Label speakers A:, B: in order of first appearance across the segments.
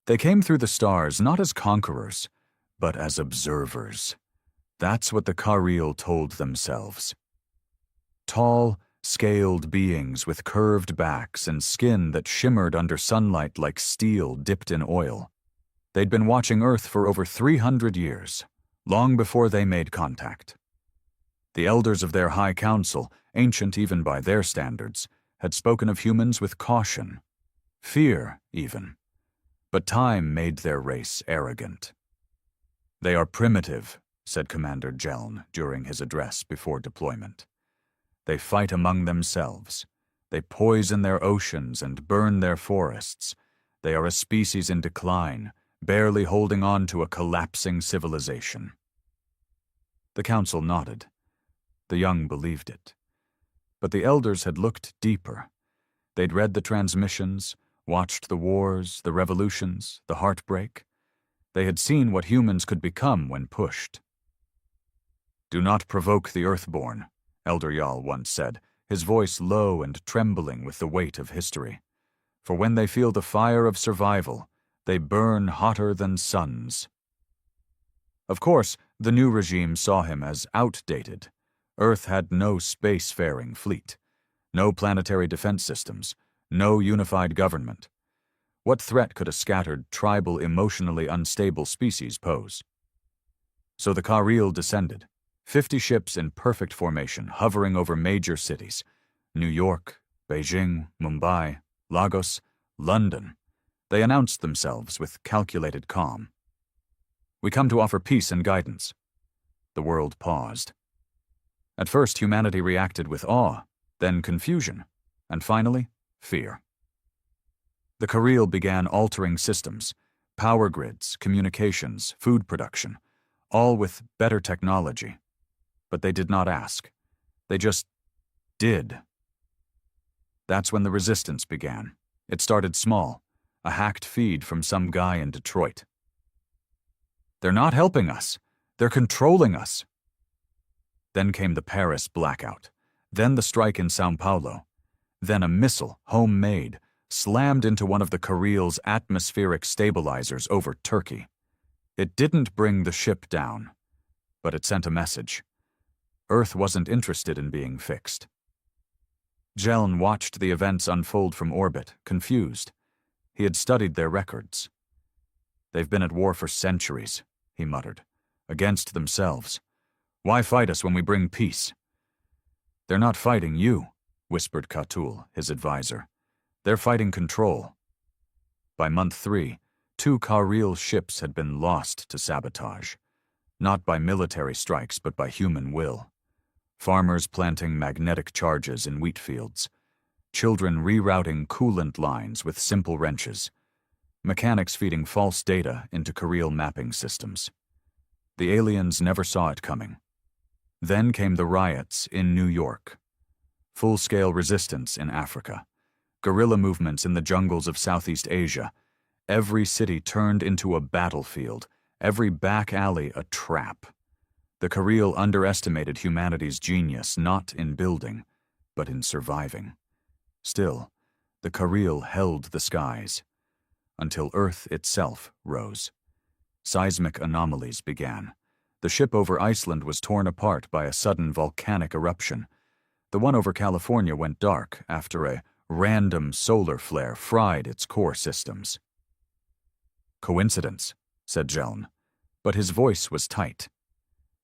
A: They came through the stars not as conquerors, but as observers. That's what the Kariel told themselves. Tall, scaled beings with curved backs and skin that shimmered under sunlight like steel dipped in oil. They'd been watching Earth for over 300 years, long before they made contact. The elders of their high council, ancient even by their standards, had spoken of humans with caution, fear even. But time made their race arrogant. "They are primitive," said Commander Jeln during his address before deployment. "They fight among themselves. They poison their oceans and burn their forests. They are a species in decline, barely holding on to a collapsing civilization." The council nodded. The young believed it. But the elders had looked deeper. They'd read the transmissions, watched the wars, the revolutions, the heartbreak. They had seen what humans could become when pushed. "Do not provoke the Earthborn," Elder Yal once said, his voice low and trembling with the weight of history. "For when they feel the fire of survival, they burn hotter than suns." Of course, the new regime saw him as outdated. Earth had no spacefaring fleet, no planetary defense systems, no unified government. What threat could a scattered, tribal, emotionally unstable species pose? So the Kariel descended, 50 ships in perfect formation hovering over major cities: New York, Beijing, Mumbai, Lagos, London. They announced themselves with calculated calm. "We come to offer peace and guidance." The world paused. At first, humanity reacted with awe, then confusion, and finally, fear. The Kariel began altering systems, power grids, communications, food production, all with better technology. But they did not ask. They just did. That's when the resistance began. It started small, a hacked feed from some guy in Detroit. "They're not helping us. They're controlling us." Then came the Paris blackout, then the strike in São Paulo, then a missile, homemade, slammed into one of the Kariel's atmospheric stabilizers over Turkey. It didn't bring the ship down, but it sent a message. Earth wasn't interested in being fixed. Jeln watched the events unfold from orbit, confused. He had studied their records. "They've been at war for centuries," he muttered, "against themselves. Why fight us when we bring peace?" "They're not fighting you," whispered Katul, his advisor. "They're fighting control." By month 3, 2 Kariel ships had been lost to sabotage, not by military strikes but by human will. Farmers planting magnetic charges in wheat fields, children rerouting coolant lines with simple wrenches, mechanics feeding false data into Kariel mapping systems. The aliens never saw it coming. Then came the riots in New York, full-scale resistance in Africa, guerrilla movements in the jungles of Southeast Asia. Every city turned into a battlefield, every back alley a trap. The Kariel underestimated humanity's genius not in building, but in surviving. Still, the Kariel held the skies, until Earth itself rose. Seismic anomalies began. The ship over Iceland was torn apart by a sudden volcanic eruption. The one over California went dark after a random solar flare fried its core systems. "Coincidence," said Jeln, but his voice was tight.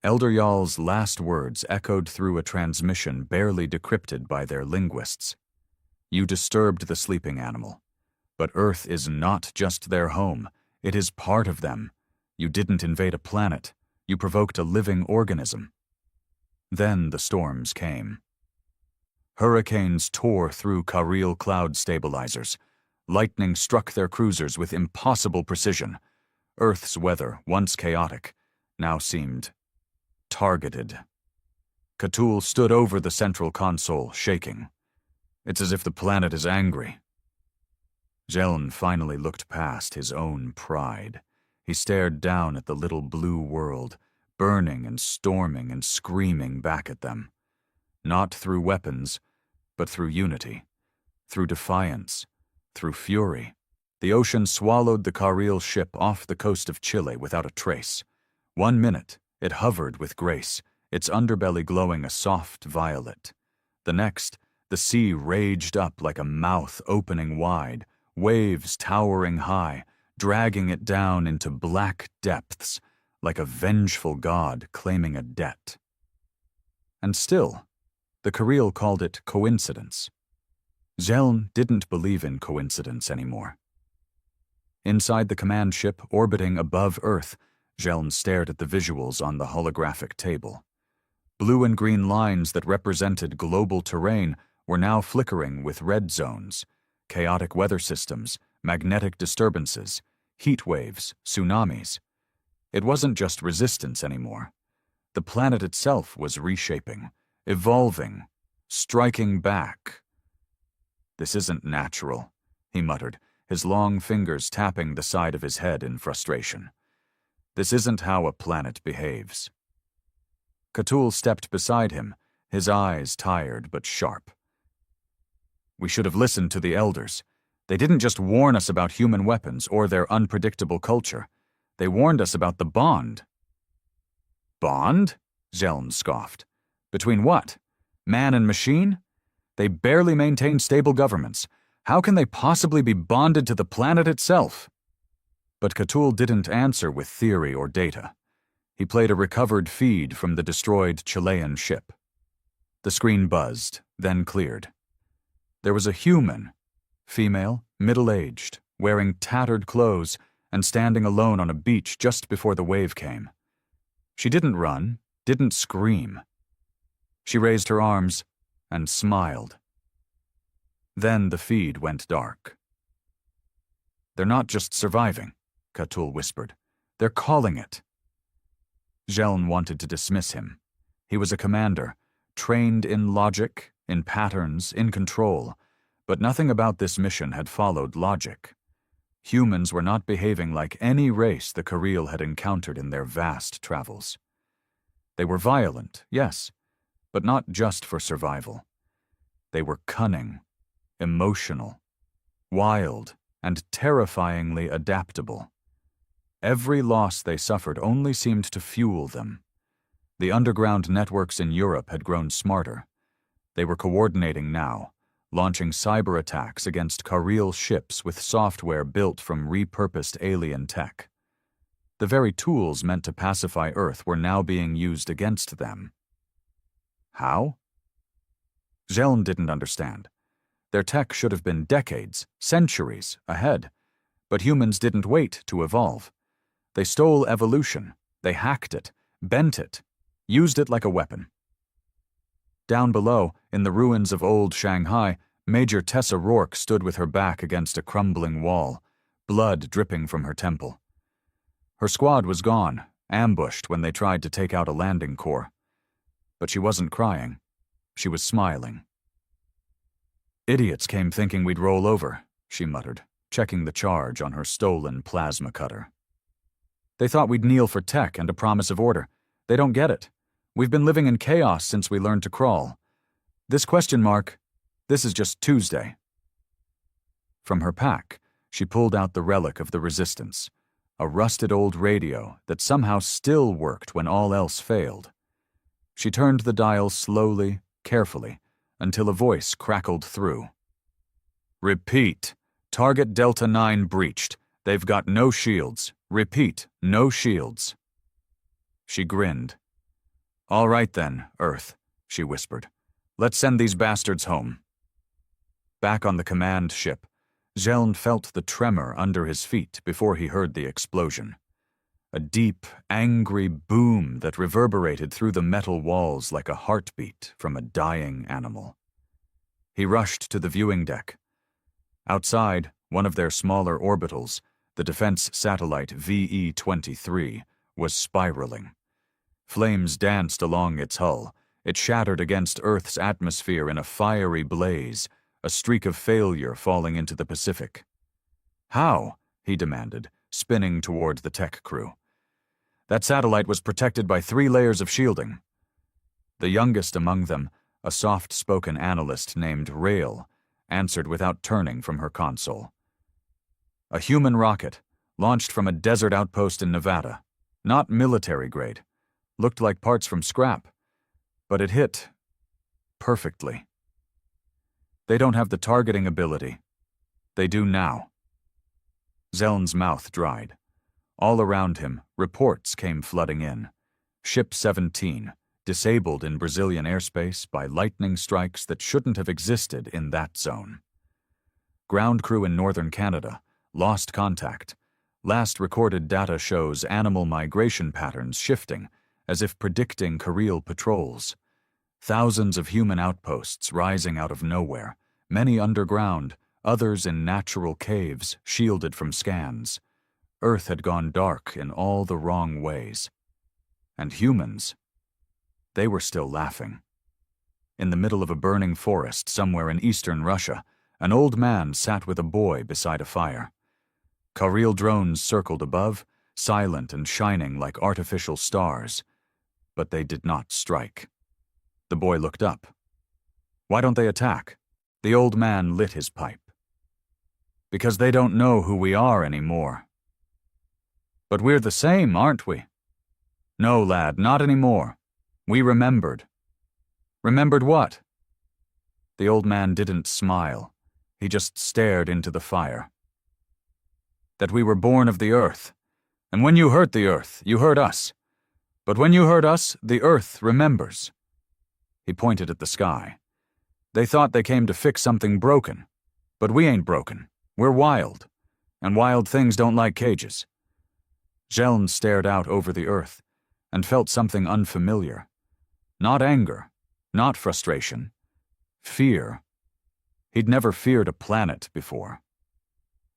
A: Elder Yal's last words echoed through a transmission barely decrypted by their linguists. "You disturbed the sleeping animal. But Earth is not just their home. It is part of them. You didn't invade a planet. You provoked a living organism." Then the storms came. Hurricanes tore through Kariel cloud stabilizers. Lightning struck their cruisers with impossible precision. Earth's weather, once chaotic, now seemed targeted. Katul stood over the central console, shaking. "It's as if the planet is angry." Jeln finally looked past his own pride. He stared down at the little blue world, burning and storming and screaming back at them. Not through weapons, but through unity, through defiance, through fury. The ocean swallowed the Carril ship off the coast of Chile without a trace. 1 minute, it hovered with grace, its underbelly glowing a soft violet. The next, the sea raged up like a mouth opening wide, waves towering high, dragging it down into black depths, like a vengeful god claiming a debt. And still, the Carril called it coincidence. Zeln didn't believe in coincidence anymore. Inside the command ship orbiting above Earth, Zeln stared at the visuals on the holographic table. Blue and green lines that represented global terrain were now flickering with red zones, chaotic weather systems, magnetic disturbances, heat waves, tsunamis. It wasn't just resistance anymore. The planet itself was reshaping, evolving, striking back. "This isn't natural," he muttered, his long fingers tapping the side of his head in frustration. "This isn't how a planet behaves." Cthulhu stepped beside him, his eyes tired but sharp. "We should have listened to the elders. They didn't just warn us about human weapons or their unpredictable culture. They warned us about the bond." "Bond?" Zeln scoffed. "Between what? Man and machine? They barely maintain stable governments. How can they possibly be bonded to the planet itself?" But Cthulhu didn't answer with theory or data. He played a recovered feed from the destroyed Chilean ship. The screen buzzed, then cleared. There was a human, female, middle-aged, wearing tattered clothes and standing alone on a beach just before the wave came. She didn't run, didn't scream. She raised her arms and smiled. Then the feed went dark. "They're not just surviving," Cthulhu whispered. "They're calling it." Zeln wanted to dismiss him. He was a commander, trained in logic, in patterns, in control, but nothing about this mission had followed logic. Humans were not behaving like any race the Carril had encountered in their vast travels. They were violent, yes, but not just for survival. They were cunning, emotional, wild, and terrifyingly adaptable. Every loss they suffered only seemed to fuel them. The underground networks in Europe had grown smarter. They were coordinating now, launching cyber attacks against Carril ships with software built from repurposed alien tech. The very tools meant to pacify Earth were now being used against them. How? Zeln didn't understand. Their tech should have been decades, centuries ahead, but humans didn't wait to evolve. They stole evolution, they hacked it, bent it, used it like a weapon. Down below, in the ruins of old Shanghai, Major Tessa Rourke stood with her back against a crumbling wall, blood dripping from her temple. Her squad was gone, ambushed when they tried to take out a landing core. But she wasn't crying. She was smiling. "Idiots came thinking we'd roll over," she muttered, checking the charge on her stolen plasma cutter. "They thought we'd kneel for tech and a promise of order. They don't get it. We've been living in chaos since we learned to crawl. This question mark, this is just Tuesday." From her pack, she pulled out the relic of the resistance, a rusted old radio that somehow still worked when all else failed. She turned the dial slowly, carefully, until a voice crackled through. "Repeat. Target Delta 9 breached. They've got no shields. Repeat, no shields." She grinned. "All right then, Earth," she whispered. "Let's send these bastards home." Back on the command ship, Zeln felt the tremor under his feet before he heard the explosion. A deep, angry boom that reverberated through the metal walls like a heartbeat from a dying animal. He rushed to the viewing deck. Outside, one of their smaller orbitals, the defense satellite VE-23, was spiraling. Flames danced along its hull. It shattered against Earth's atmosphere in a fiery blaze, a streak of failure falling into the Pacific. "How?" he demanded, spinning toward the tech crew. "That satellite was protected by 3 layers of shielding." The youngest among them, a soft-spoken analyst named Rail, answered without turning from her console. A human rocket, launched from a desert outpost in Nevada. Not military grade. Looked like parts from scrap. But it hit perfectly. They don't have the targeting ability. They do now. Zeln's mouth dried. All around him, reports came flooding in. Ship 17, disabled in Brazilian airspace by lightning strikes that shouldn't have existed in that zone. Ground crew in northern Canada lost contact. Last recorded data shows animal migration patterns shifting, as if predicting Kariel patrols. Thousands of human outposts rising out of nowhere, many underground, others in natural caves shielded from scans. Earth had gone dark in all the wrong ways. And humans, they were still laughing. In the middle of a burning forest somewhere in eastern Russia, an old man sat with a boy beside a fire. Kariel drones circled above, silent and shining like artificial stars, but they did not strike. The boy looked up. Why don't they attack? The old man lit his pipe. Because they don't know who we are anymore. But we're the same, aren't we? No, lad, not anymore. We remembered. Remembered what? The old man didn't smile. He just stared into the fire. That we were born of the earth. And when you hurt the earth, you hurt us. But when you hurt us, the earth remembers. He pointed at the sky. They thought they came to fix something broken. But we ain't broken. We're wild. And wild things don't like cages. Zeln stared out over the earth and felt something unfamiliar. Not anger, not frustration. Fear. He'd never feared a planet before.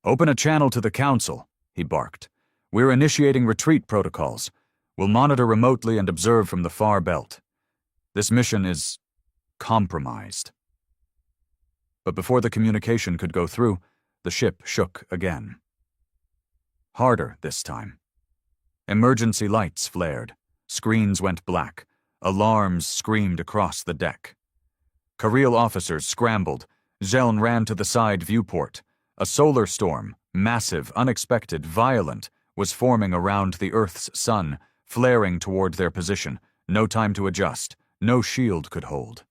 A: Open a channel to the council, he barked. We're initiating retreat protocols. We'll monitor remotely and observe from the far belt. This mission is compromised. But before the communication could go through, the ship shook again. Harder this time. Emergency lights flared. Screens went black. Alarms screamed across the deck. Kariel officers scrambled. Zeln ran to the side viewport. A solar storm, massive, unexpected, violent, was forming around the Earth's sun, flaring toward their position. No time to adjust. No shield could hold.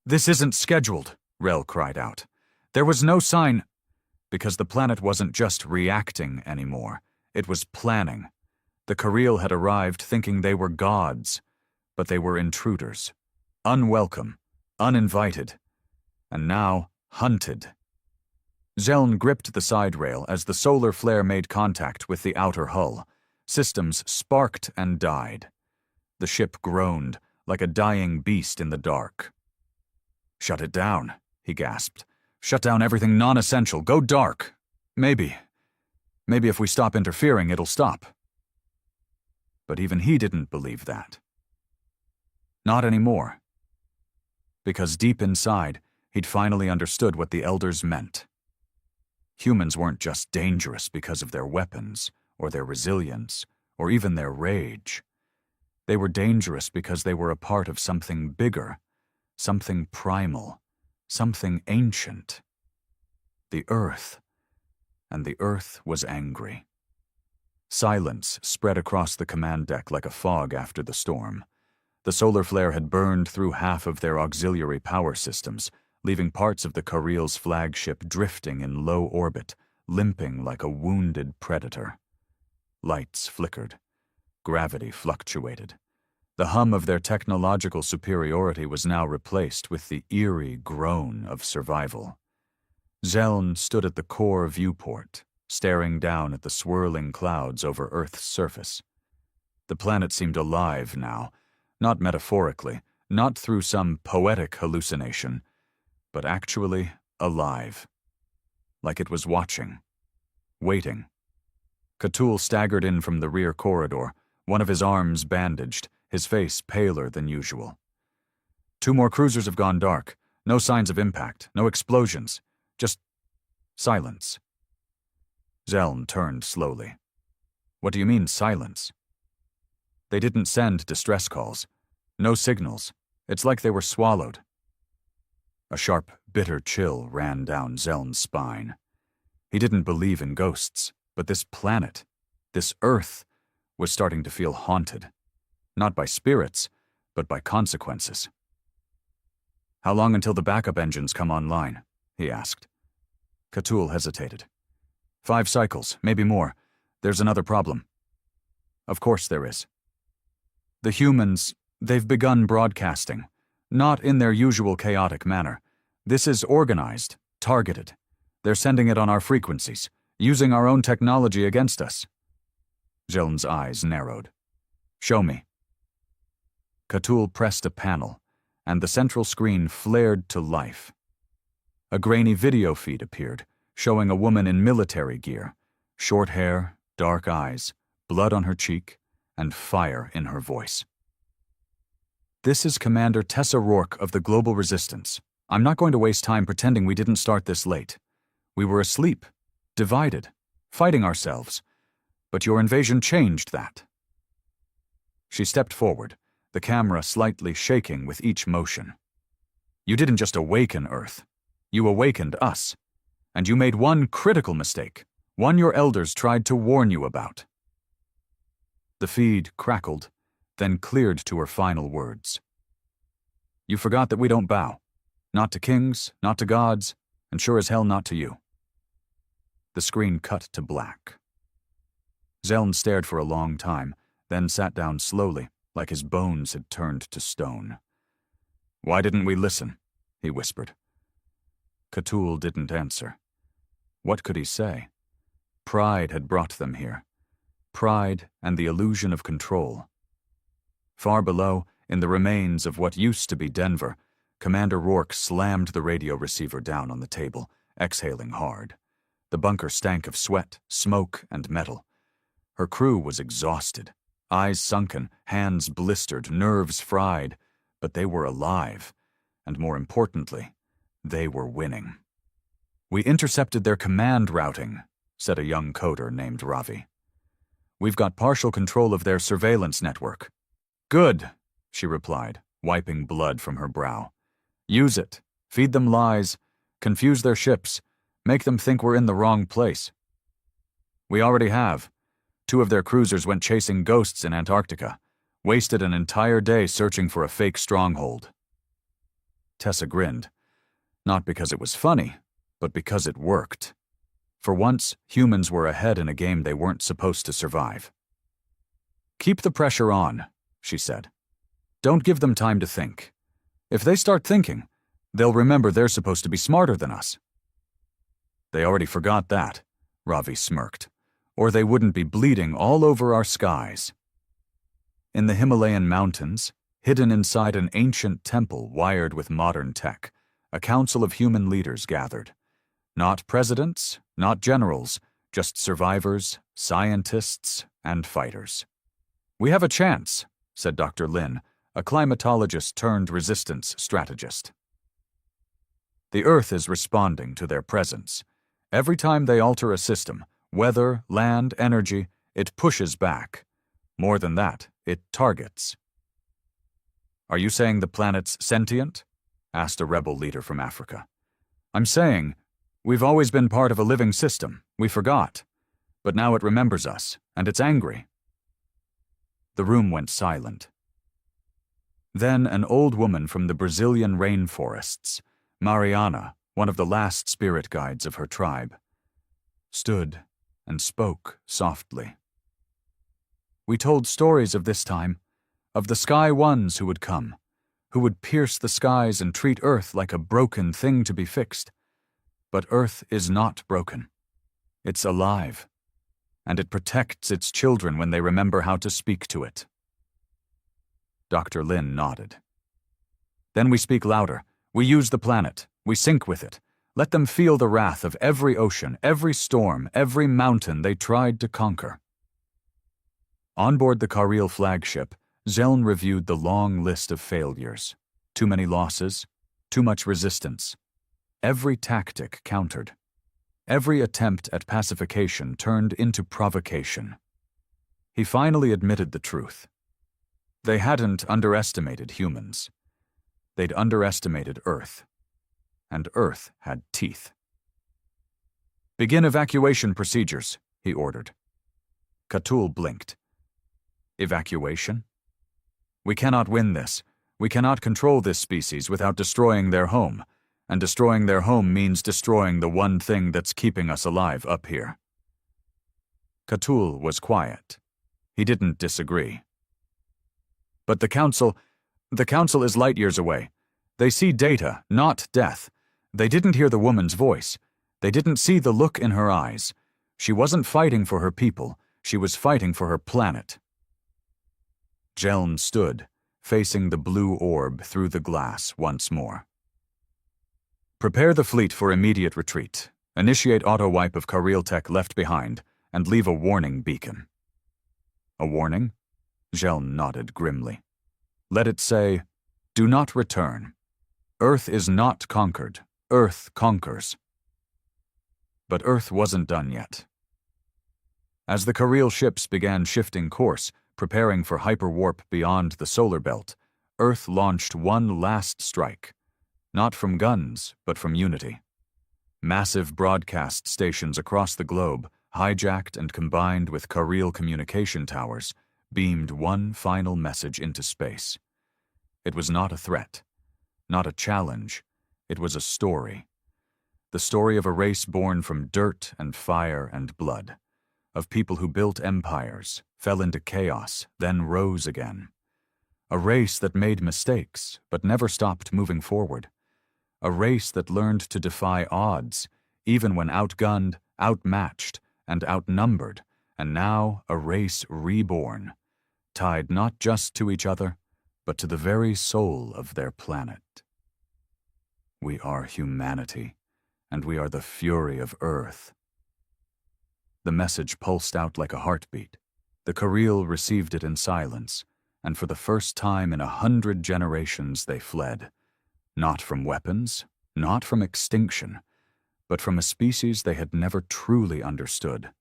A: This isn't scheduled, Rel cried out. There was no sign, because the planet wasn't just reacting anymore. It was planning. The Kariel had arrived thinking they were gods, but they were intruders. Unwelcome, uninvited, and now hunted. Zeln gripped the side rail as the solar flare made contact with the outer hull. Systems sparked and died. The ship groaned, like a dying beast in the dark. Shut it down, he gasped. Shut down everything non-essential. Go dark. Maybe if we stop interfering, it'll stop. But even he didn't believe that. Not anymore. Because deep inside, he'd finally understood what the elders meant. Humans weren't just dangerous because of their weapons, or their resilience, or even their rage. They were dangerous because they were a part of something bigger, something primal, something ancient. The Earth. And the Earth was angry. Silence spread across the command deck like a fog after the storm. The solar flare had burned through half of their auxiliary power systems, leaving parts of the Kariel's flagship drifting in low orbit, limping like a wounded predator. Lights flickered. Gravity fluctuated. The hum of their technological superiority was now replaced with the eerie groan of survival. Zeln stood at the core viewport, staring down at the swirling clouds over Earth's surface. The planet seemed alive now, not metaphorically, not through some poetic hallucination, but actually alive. Like it was watching. Waiting. Cthulhu staggered in from the rear corridor, one of his arms bandaged, his face paler than usual. 2 more cruisers have gone dark. No signs of impact, no explosions. Just silence. Zeln turned slowly. What do you mean, silence? They didn't send distress calls. No signals. It's like they were swallowed. A sharp, bitter chill ran down Zeln's spine. He didn't believe in ghosts, but this planet, this Earth, was starting to feel haunted. Not by spirits, but by consequences. "How long until the backup engines come online?" he asked. Cthulhu hesitated. 5 cycles, maybe more. There's another problem." "Of course there is." "The humans, they've begun broadcasting. Not in their usual chaotic manner. This is organized, targeted. They're sending it on our frequencies, using our own technology against us." Zeln's eyes narrowed. "Show me." Cthulhu pressed a panel, and the central screen flared to life. A grainy video feed appeared, showing a woman in military gear, short hair, dark eyes, blood on her cheek, and fire in her voice. "This is Commander Tessa Rourke of the Global Resistance. I'm not going to waste time pretending we didn't start this late. We were asleep, divided, fighting ourselves, but your invasion changed that." She stepped forward, the camera slightly shaking with each motion. "You didn't just awaken Earth. You awakened us. And you made one critical mistake, one your elders tried to warn you about." The feed crackled, then cleared to her final words. "You forgot that we don't bow. Not to kings, not to gods, and sure as hell not to you." The screen cut to black. Zeln stared for a long time, then sat down slowly, like his bones had turned to stone. "Why didn't we listen?" he whispered. Cthulhu didn't answer. What could he say? Pride had brought them here. Pride and the illusion of control. Far below, in the remains of what used to be Denver, Commander Rourke slammed the radio receiver down on the table, exhaling hard. The bunker stank of sweat, smoke, and metal. Her crew was exhausted, eyes sunken, hands blistered, nerves fried, but they were alive, and more importantly, they were winning. "We intercepted their command routing," said a young coder named Ravi. "We've got partial control of their surveillance network." "Good," she replied, wiping blood from her brow. "Use it. Feed them lies. Confuse their ships. Make them think we're in the wrong place." "We already have. 2 of their cruisers went chasing ghosts in Antarctica. Wasted an entire day searching for a fake stronghold." Tessa grinned. Not because it was funny, but because it worked. For once, humans were ahead in a game they weren't supposed to survive. "Keep the pressure on," she said. "Don't give them time to think. If they start thinking, they'll remember they're supposed to be smarter than us." "They already forgot that," Ravi smirked, "or they wouldn't be bleeding all over our skies." In the Himalayan mountains, hidden inside an ancient temple wired with modern tech, a council of human leaders gathered. Not presidents, not generals, just survivors, scientists, and fighters. "We have a chance," said Dr. Lin, a climatologist turned resistance strategist. "The Earth is responding to their presence. Every time they alter a system, weather, land, energy, it pushes back. More than that, it targets." "Are you saying the planet's sentient?" asked a rebel leader from Africa. "I'm saying, we've always been part of a living system. We forgot. But now it remembers us, and it's angry." The room went silent. Then an old woman from the Brazilian rainforests, Mariana, one of the last spirit guides of her tribe, stood and spoke softly. "We told stories of this time, of the Sky Ones who would come, who would pierce the skies and treat Earth like a broken thing to be fixed. But Earth is not broken. It's alive, and it protects its children when they remember how to speak to it." Dr. Lin nodded. "Then we speak louder. We use the planet. We sync with it. Let them feel the wrath of every ocean, every storm, every mountain they tried to conquer." On board the Kariel flagship, Zeln reviewed the long list of failures. Too many losses, too much resistance. Every tactic countered. Every attempt at pacification turned into provocation. He finally admitted the truth. They hadn't underestimated humans. They'd underestimated Earth. And Earth had teeth. "Begin evacuation procedures," he ordered. Cthulhu blinked. "Evacuation? We cannot win this. We cannot control this species without destroying their home, and destroying their home means destroying the one thing that's keeping us alive up here." Cthulhu was quiet. He didn't disagree. "But the Council is light years away. They see data, not death. They didn't hear the woman's voice. They didn't see the look in her eyes. She wasn't fighting for her people. She was fighting for her planet." Jeln stood, facing the blue orb through the glass once more. "Prepare the fleet for immediate retreat. Initiate auto-wipe of Kareel tech left behind, and leave a warning beacon." "A warning?" Jeln nodded grimly. "Let it say, 'Do not return. Earth is not conquered. Earth conquers.'" But Earth wasn't done yet. As the Kareel ships began shifting course, preparing for hyperwarp beyond the solar belt, Earth launched one last strike. Not from guns, but from unity. Massive broadcast stations across the globe, hijacked and combined with Kareel communication towers, beamed one final message into space. It was not a threat, not a challenge. It was a story. The story of a race born from dirt and fire and blood, of people who built empires, fell into chaos, then rose again. A race that made mistakes, but never stopped moving forward. A race that learned to defy odds, even when outgunned, outmatched, and outnumbered, and now a race reborn, tied not just to each other, but to the very soul of their planet. "We are humanity, and we are the fury of Earth." The message pulsed out like a heartbeat. The Kareel received it in silence, and for the first time in 100 generations they fled. Not from weapons, not from extinction, but from a species they had never truly understood.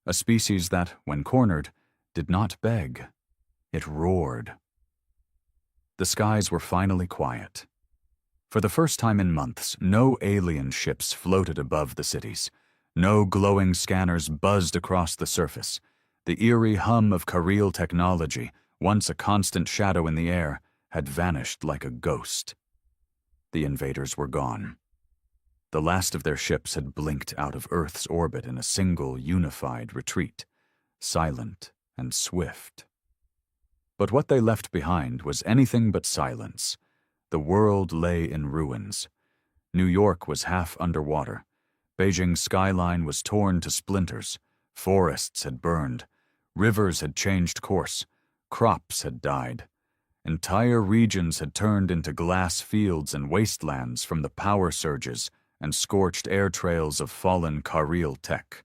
A: A species that, when cornered, did not beg. It roared. The skies were finally quiet. For the first time in months, no alien ships floated above the cities. No glowing scanners buzzed across the surface. The eerie hum of Kareel technology, once a constant shadow in the air, had vanished like a ghost. The invaders were gone. The last of their ships had blinked out of Earth's orbit in a single, unified retreat, silent and swift. But what they left behind was anything but silence. The world lay in ruins. New York was half underwater. Beijing's skyline was torn to splinters. Forests had burned. Rivers had changed course. Crops had died. Entire regions had turned into glass fields and wastelands from the power surges and scorched air trails of fallen Kareel tech.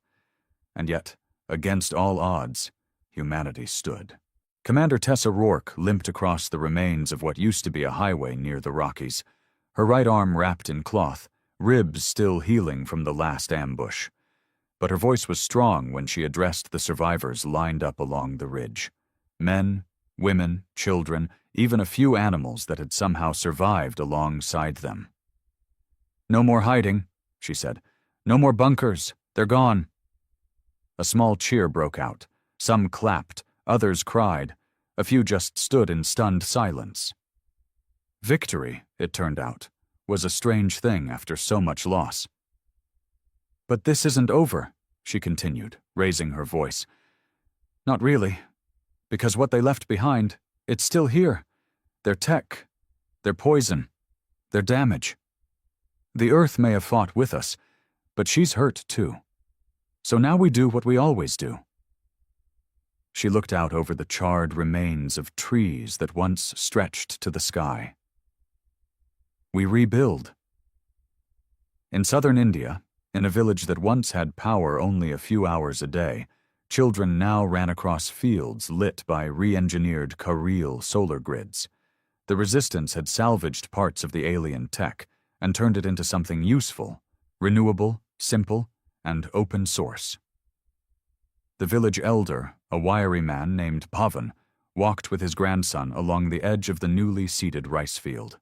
A: And yet, against all odds, humanity stood. Commander Tessa Rourke limped across the remains of what used to be a highway near the Rockies, her right arm wrapped in cloth, ribs still healing from the last ambush. But her voice was strong when she addressed the survivors lined up along the ridge. Men, women, children, even a few animals that had somehow survived alongside them. "No more hiding," she said. "No more bunkers. They're gone." A small cheer broke out. Some clapped, others cried. A few just stood in stunned silence. Victory, it turned out, was a strange thing after so much loss. "But this isn't over," she continued, raising her voice. "Not really. Because what they left behind, it's still here. Their tech, their poison, their damage. The Earth may have fought with us, but she's hurt too. So now we do what we always do." She looked out over the charred remains of trees that once stretched to the sky. "We rebuild." In southern India, in a village that once had power only a few hours a day, children now ran across fields lit by re-engineered Kareel solar grids. The resistance had salvaged parts of the alien tech and turned it into something useful, renewable, simple, and open source. The village elder, a wiry man named Pavan, walked with his grandson along the edge of the newly seeded rice field.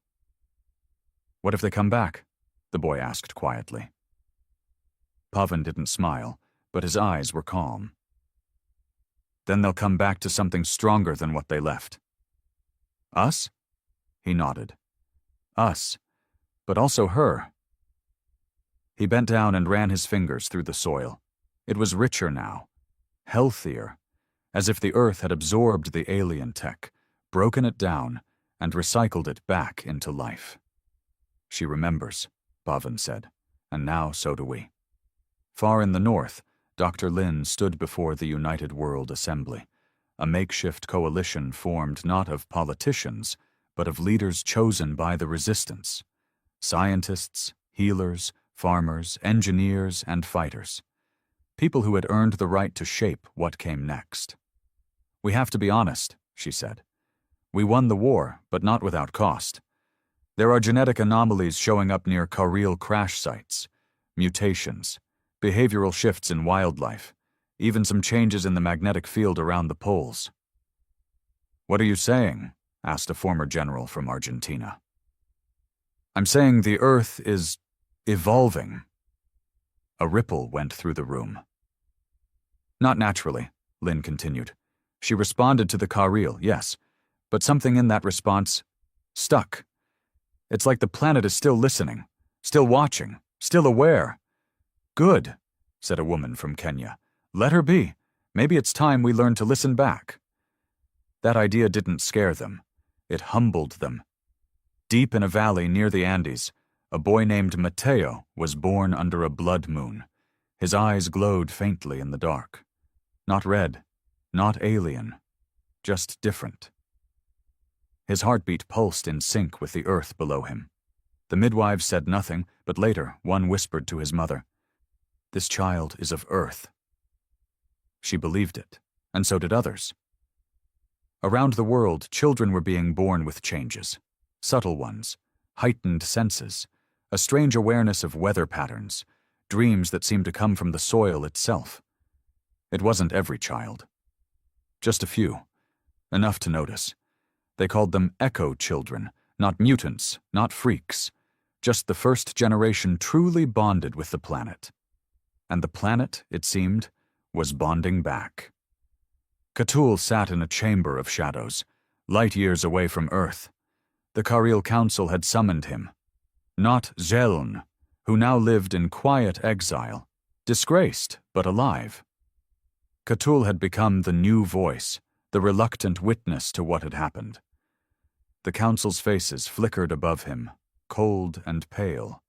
A: "What if they come back?" the boy asked quietly. Pavan didn't smile, but his eyes were calm. Then they'll come back to something stronger than what they left. Us? He nodded. Us, but also her. He bent down and ran his fingers through the soil. It was richer now, healthier, as if the earth had absorbed the alien tech, broken it down, and recycled it back into life. She remembers, Pavan said, and now so do we. Far in the north, Dr. Lin stood before the United World Assembly, a makeshift coalition formed not of politicians, but of leaders chosen by the resistance. Scientists, healers, farmers, engineers, and fighters. People who had earned the right to shape what came next. We have to be honest, she said. We won the war, but not without cost. There are genetic anomalies showing up near Kariel crash sites, mutations, behavioral shifts in wildlife, even some changes in the magnetic field around the poles. What are you saying? Asked a former general from Argentina. I'm saying the Earth is evolving. A ripple went through the room. Not naturally, Lin continued. She responded to the Kariel, yes, but something in that response stuck. It's like the planet is still listening, still watching, still aware. Good, said a woman from Kenya. Let her be. Maybe it's time we learn to listen back. That idea didn't scare them. It humbled them. Deep in a valley near the Andes, a boy named Mateo was born under a blood moon. His eyes glowed faintly in the dark. Not red, not alien, just different. His heartbeat pulsed in sync with the earth below him. The midwives said nothing, but later one whispered to his mother, "This child is of earth." She believed it, and so did others. Around the world, children were being born with changes, subtle ones, heightened senses, a strange awareness of weather patterns, dreams that seemed to come from the soil itself. It wasn't every child. Just a few, enough to notice. They called them echo children, not mutants, not freaks, just the first generation truly bonded with the planet. And the planet, it seemed, was bonding back. Cthulhu sat in a chamber of shadows, light years away from Earth. The Kariel Council had summoned him. Not Zeln, who now lived in quiet exile, disgraced but alive. Cthulhu had become the new voice, the reluctant witness to what had happened. The council's faces flickered above him, cold and pale.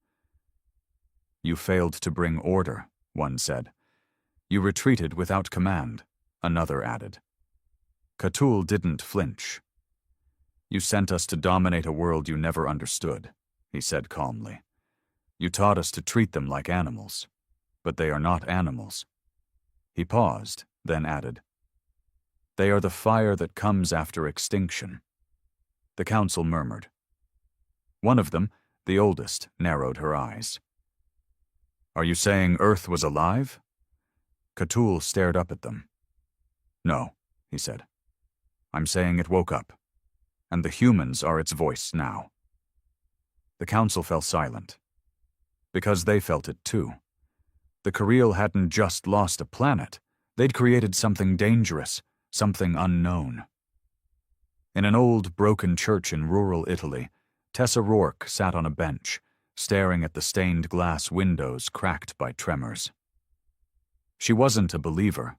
A: You failed to bring order, one said. You retreated without command, another added. Cthulhu didn't flinch. You sent us to dominate a world you never understood, he said calmly. You taught us to treat them like animals, but they are not animals. He paused, then added, They are the fire that comes after extinction. The council murmured. One of them, the oldest, narrowed her eyes. Are you saying Earth was alive? Cthulhu stared up at them. No, he said. I'm saying it woke up, and the humans are its voice now. The council fell silent, because they felt it too. The Kariel hadn't just lost a planet, they'd created something dangerous, something unknown. In an old, broken church in rural Italy, Tessa Rourke sat on a bench, staring at the stained glass windows cracked by tremors. She wasn't a believer,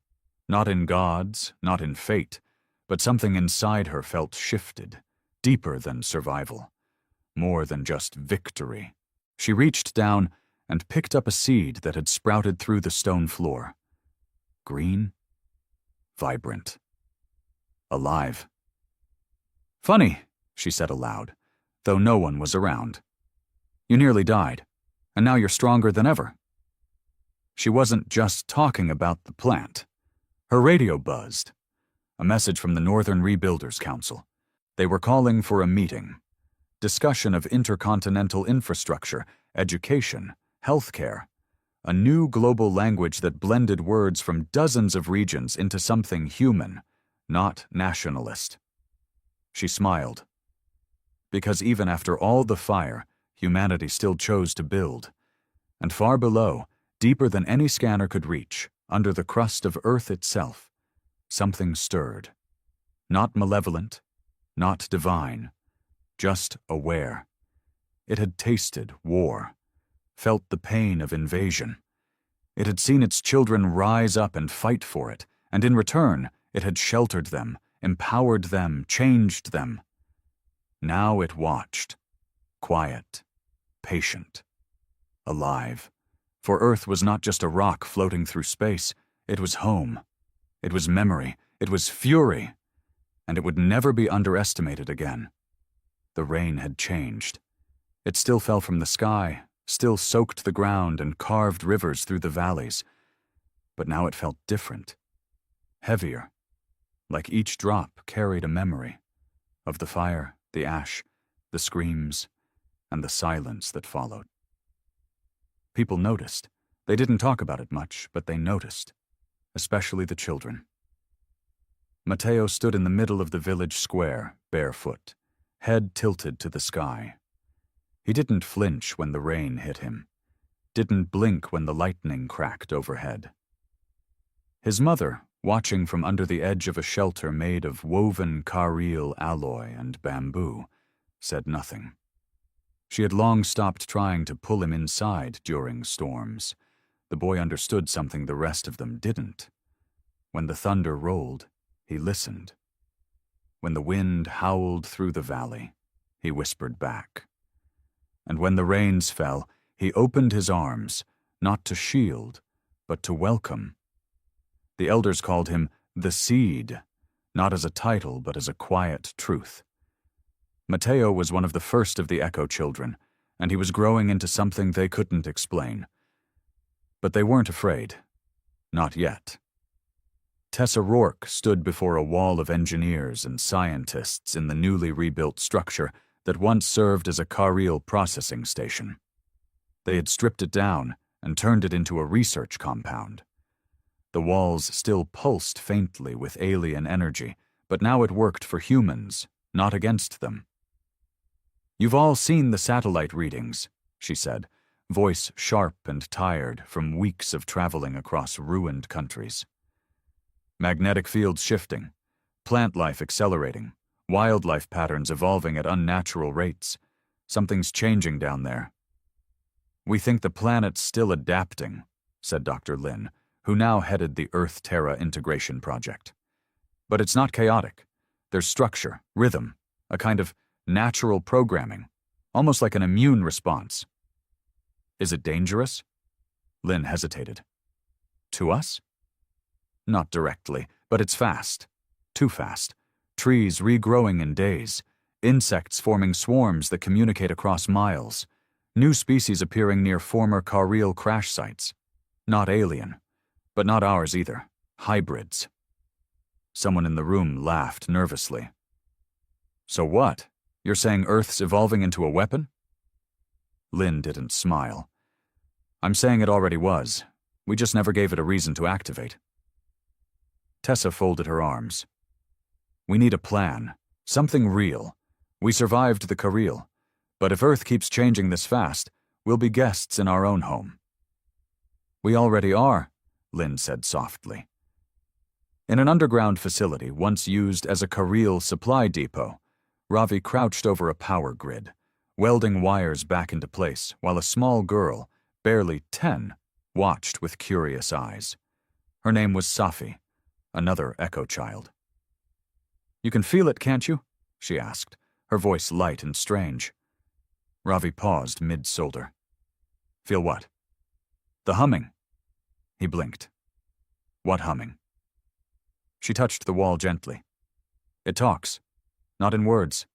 A: not in gods, not in fate, but something inside her felt shifted, deeper than survival, more than just victory. She reached down and picked up a seed that had sprouted through the stone floor. Green, vibrant, alive. Funny, she said aloud, though no one was around. You nearly died, and now you're stronger than ever. She wasn't just talking about the plant. Her radio buzzed. A message from the Northern Rebuilders Council. They were calling for a meeting. Discussion of intercontinental infrastructure, education, healthcare. A new global language that blended words from dozens of regions into something human, not nationalist. She smiled. Because even after all the fire, humanity still chose to build. And far below, deeper than any scanner could reach, under the crust of Earth itself, something stirred. Not malevolent, not divine, just aware. It had tasted war, felt the pain of invasion. It had seen its children rise up and fight for it, and in return, it had sheltered them, empowered them, changed them. Now it watched, quiet, patient, alive. For Earth was not just a rock floating through space, it was home. It was memory, it was fury, and it would never be underestimated again. The rain had changed. It still fell from the sky, still soaked the ground and carved rivers through the valleys. But now it felt different, heavier, like each drop carried a memory of the fire, the ash, the screams, and the silence that followed. People noticed. They didn't talk about it much, but they noticed, especially the children. Matteo stood in the middle of the village square, barefoot, head tilted to the sky. He didn't flinch when the rain hit him, didn't blink when the lightning cracked overhead. His mother, watching from under the edge of a shelter made of woven carrel alloy and bamboo, said nothing. She had long stopped trying to pull him inside during storms. The boy understood something the rest of them didn't. When the thunder rolled, he listened. When the wind howled through the valley, he whispered back. And when the rains fell, he opened his arms, not to shield, but to welcome. The elders called him the Seed, not as a title, but as a quiet truth. Matteo was one of the first of the Echo children, and he was growing into something they couldn't explain. But they weren't afraid. Not yet. Tessa Rourke stood before a wall of engineers and scientists in the newly rebuilt structure that once served as a carrel processing station. They had stripped it down and turned it into a research compound. The walls still pulsed faintly with alien energy, but now it worked for humans, not against them. "You've all seen the satellite readings," she said, voice sharp and tired from weeks of traveling across ruined countries. Magnetic fields shifting, plant life accelerating, wildlife patterns evolving at unnatural rates. Something's changing down there. "We think the planet's still adapting," said Dr. Lin, who now headed the Earth-Terra integration project. "But it's not chaotic. There's structure, rhythm, a kind of natural programming, almost like an immune response." "Is it dangerous?" Lin hesitated. "To us?" "Not directly, but it's fast. Too fast. Trees regrowing in days, insects forming swarms that communicate across miles, new species appearing near former carrel crash sites. Not alien, but not ours either. Hybrids." Someone in the room laughed nervously. "So what? You're saying Earth's evolving into a weapon?" Lin didn't smile. "I'm saying it already was. We just never gave it a reason to activate." Tessa folded her arms. "We need a plan. Something real. We survived the carrel. But if Earth keeps changing this fast, we'll be guests in our own home." "We already are," Lin said softly. In an underground facility once used as a carrel supply depot, Ravi crouched over a power grid, welding wires back into place while a small girl, barely 10, watched with curious eyes. Her name was Safi, another Echo child. "You can feel it, can't you?" she asked, her voice light and strange. Ravi paused mid-solder. "Feel what?" "The humming." He blinked. "What humming?" She touched the wall gently. "It talks. Not in words.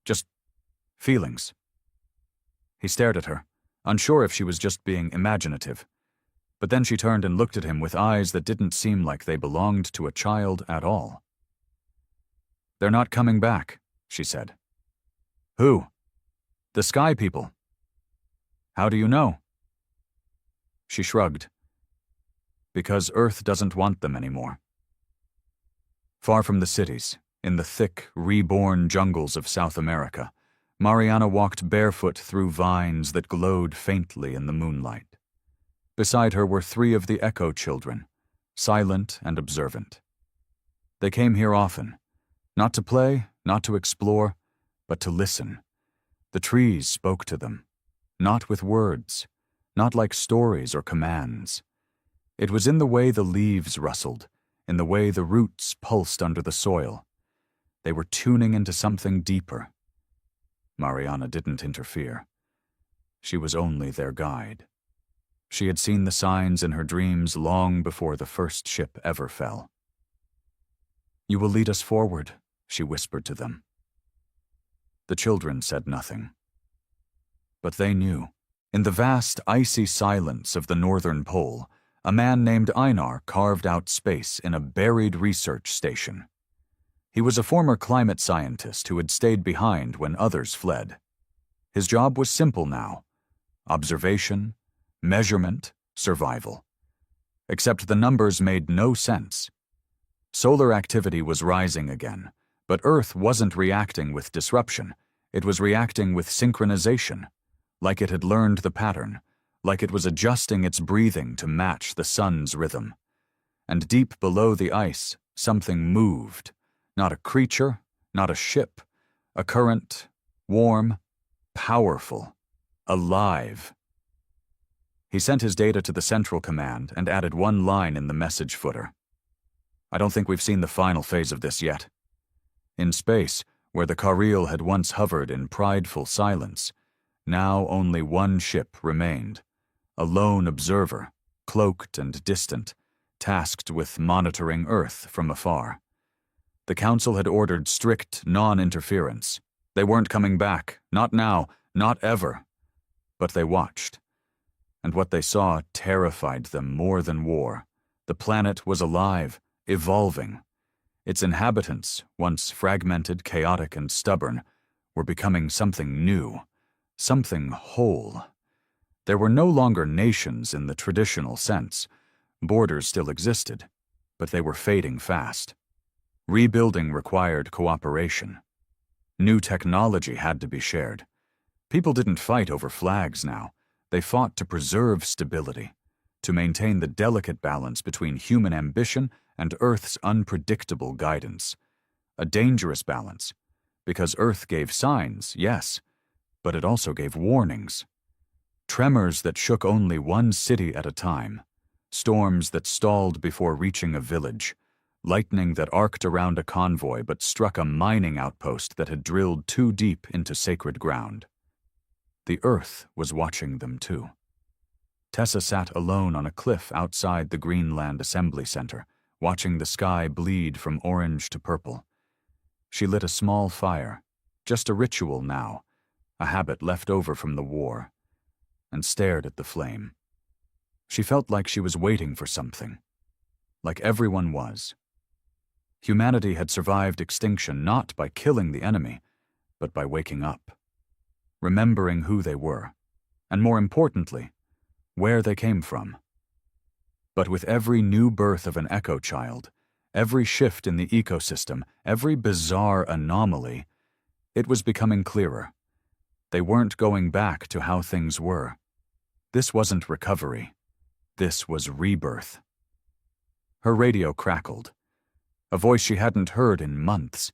A: Just feelings." He stared at her, unsure if she was just being imaginative. But then she turned and looked at him with eyes that didn't seem like they belonged to a child at all. "They're not coming back," she said. "Who?" "The Sky people." "How do you know?" She shrugged. "Because Earth doesn't want them anymore." Far from the cities, in the thick, reborn jungles of South America, Mariana walked barefoot through vines that glowed faintly in the moonlight. Beside her were 3 of the Echo children, silent and observant. They came here often, not to play, not to explore, but to listen. The trees spoke to them, not with words, not like stories or commands. It was in the way the leaves rustled, in the way the roots pulsed under the soil. They were tuning into something deeper. Mariana didn't interfere. She was only their guide. She had seen the signs in her dreams long before the first ship ever fell. "You will lead us forward," she whispered to them. The children said nothing. But they knew. In the vast, icy silence of the northern pole, a man named Einar carved out space in a buried research station. He was a former climate scientist who had stayed behind when others fled. His job was simple now: observation, measurement, survival. Except the numbers made no sense. Solar activity was rising again, but Earth wasn't reacting with disruption. It was reacting with synchronization, like it had learned the pattern, like it was adjusting its breathing to match the sun's rhythm. And deep below the ice, something moved. Not a creature, not a ship. A current, warm, powerful, alive. He sent his data to the Central Command and added one line in the message footer. "I don't think we've seen the final phase of this yet." In space, where the Kariel had once hovered in prideful silence, now only one ship remained, a lone observer, cloaked and distant, tasked with monitoring Earth from afar. The Council had ordered strict non-interference. They weren't coming back, not now, not ever. But they watched. And what they saw terrified them more than war. The planet was alive, evolving. Its inhabitants, once fragmented, chaotic, and stubborn, were becoming something new, something whole. There were no longer nations in the traditional sense. Borders still existed, but they were fading fast. Rebuilding required cooperation. New technology had to be shared. People didn't fight over flags now. They fought to preserve stability, to maintain the delicate balance between human ambition and Earth's unpredictable guidance. A dangerous balance, because Earth gave signs, yes, but it also gave warnings. Tremors that shook only one city at a time, storms that stalled before reaching a village, lightning that arced around a convoy but struck a mining outpost that had drilled too deep into sacred ground. The Earth was watching them too. Tessa sat alone on a cliff outside the Greenland Assembly Center, watching the sky bleed from orange to purple. She lit a small fire, just a ritual now, a habit left over from the war, and stared at the flame. She felt like she was waiting for something, like everyone was. Humanity had survived extinction not by killing the enemy, but by waking up, remembering who they were, and more importantly, where they came from. But with every new birth of an Echo child, every shift in the ecosystem, every bizarre anomaly, it was becoming clearer. They weren't going back to how things were. This wasn't recovery. This was rebirth. Her radio crackled. A voice she hadn't heard in months.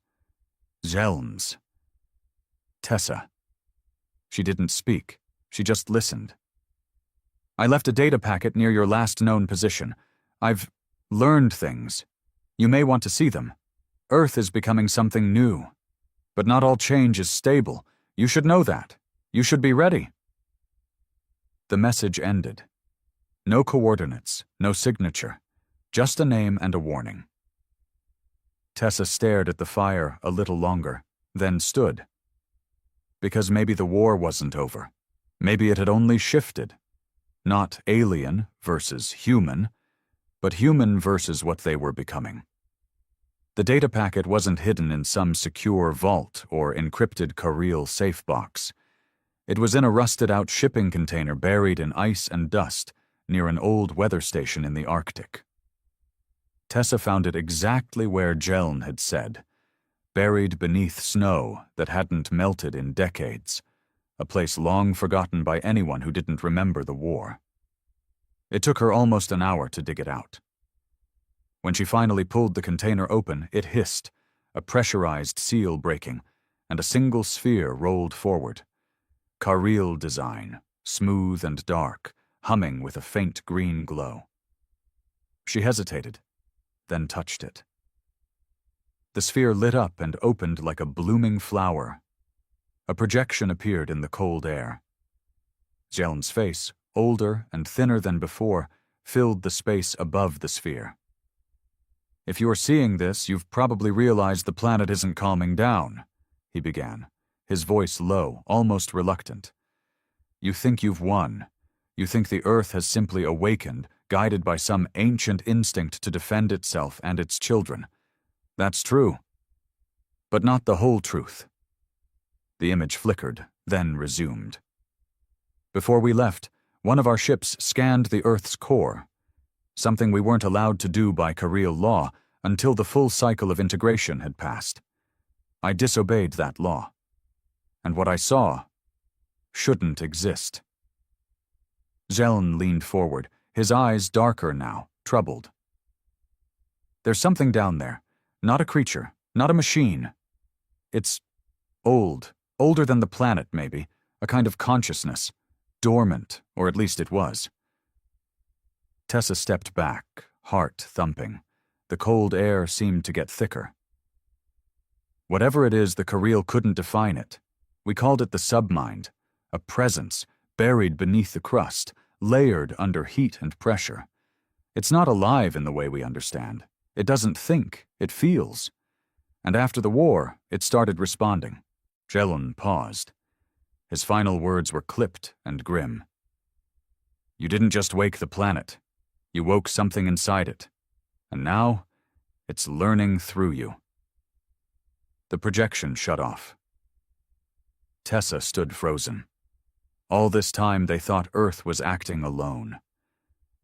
A: Zelns. Tessa. She didn't speak. She just listened. "I left a data packet near your last known position. I've learned things. You may want to see them. Earth is becoming something new. But not all change is stable. You should know that. You should be ready." The message ended. No coordinates, no signature, just a name and a warning. Tessa stared at the fire a little longer, then stood. Because maybe the war wasn't over. Maybe it had only shifted. Not alien versus human, but human versus what they were becoming. The data packet wasn't hidden in some secure vault or encrypted Kariel safe box. It was in a rusted-out shipping container buried in ice and dust near an old weather station in the Arctic. Tessa found it exactly where Jeln had said, buried beneath snow that hadn't melted in decades, a place long forgotten by anyone who didn't remember the war. It took her almost an hour to dig it out. When she finally pulled the container open, it hissed, a pressurized seal breaking, and a single sphere rolled forward. Carrel design, smooth and dark, humming with a faint green glow. She hesitated, then touched it. The sphere lit up and opened like a blooming flower. A projection appeared in the cold air. Jelen's face, older and thinner than before, filled the space above the sphere. "If you're seeing this, you've probably realized the planet isn't calming down," he began, his voice low, almost reluctant. "You think you've won. You think the Earth has simply awakened, guided by some ancient instinct to defend itself and its children. That's true. But not the whole truth." The image flickered, then resumed. "Before we left, one of our ships scanned the Earth's core, something we weren't allowed to do by Carrel law until the full cycle of integration had passed. I disobeyed that law. And what I saw shouldn't exist." Jelen leaned forward, his eyes darker now, troubled. "There's something down there. Not a creature, not a machine. It's old, older than the planet maybe, a kind of consciousness, dormant, or at least it was." Tessa stepped back, heart thumping. The cold air seemed to get thicker. "Whatever it is, the Carrel couldn't define it. We called it the submind, a presence buried beneath the crust, layered under heat and pressure. It's not alive in the way we understand. It doesn't think, it feels. And after the war, it started responding." Jelen paused. His final words were clipped and grim. "You didn't just wake the planet. You woke something inside it. And now, it's learning through you." The projection shut off. Tessa stood frozen. All this time they thought Earth was acting alone.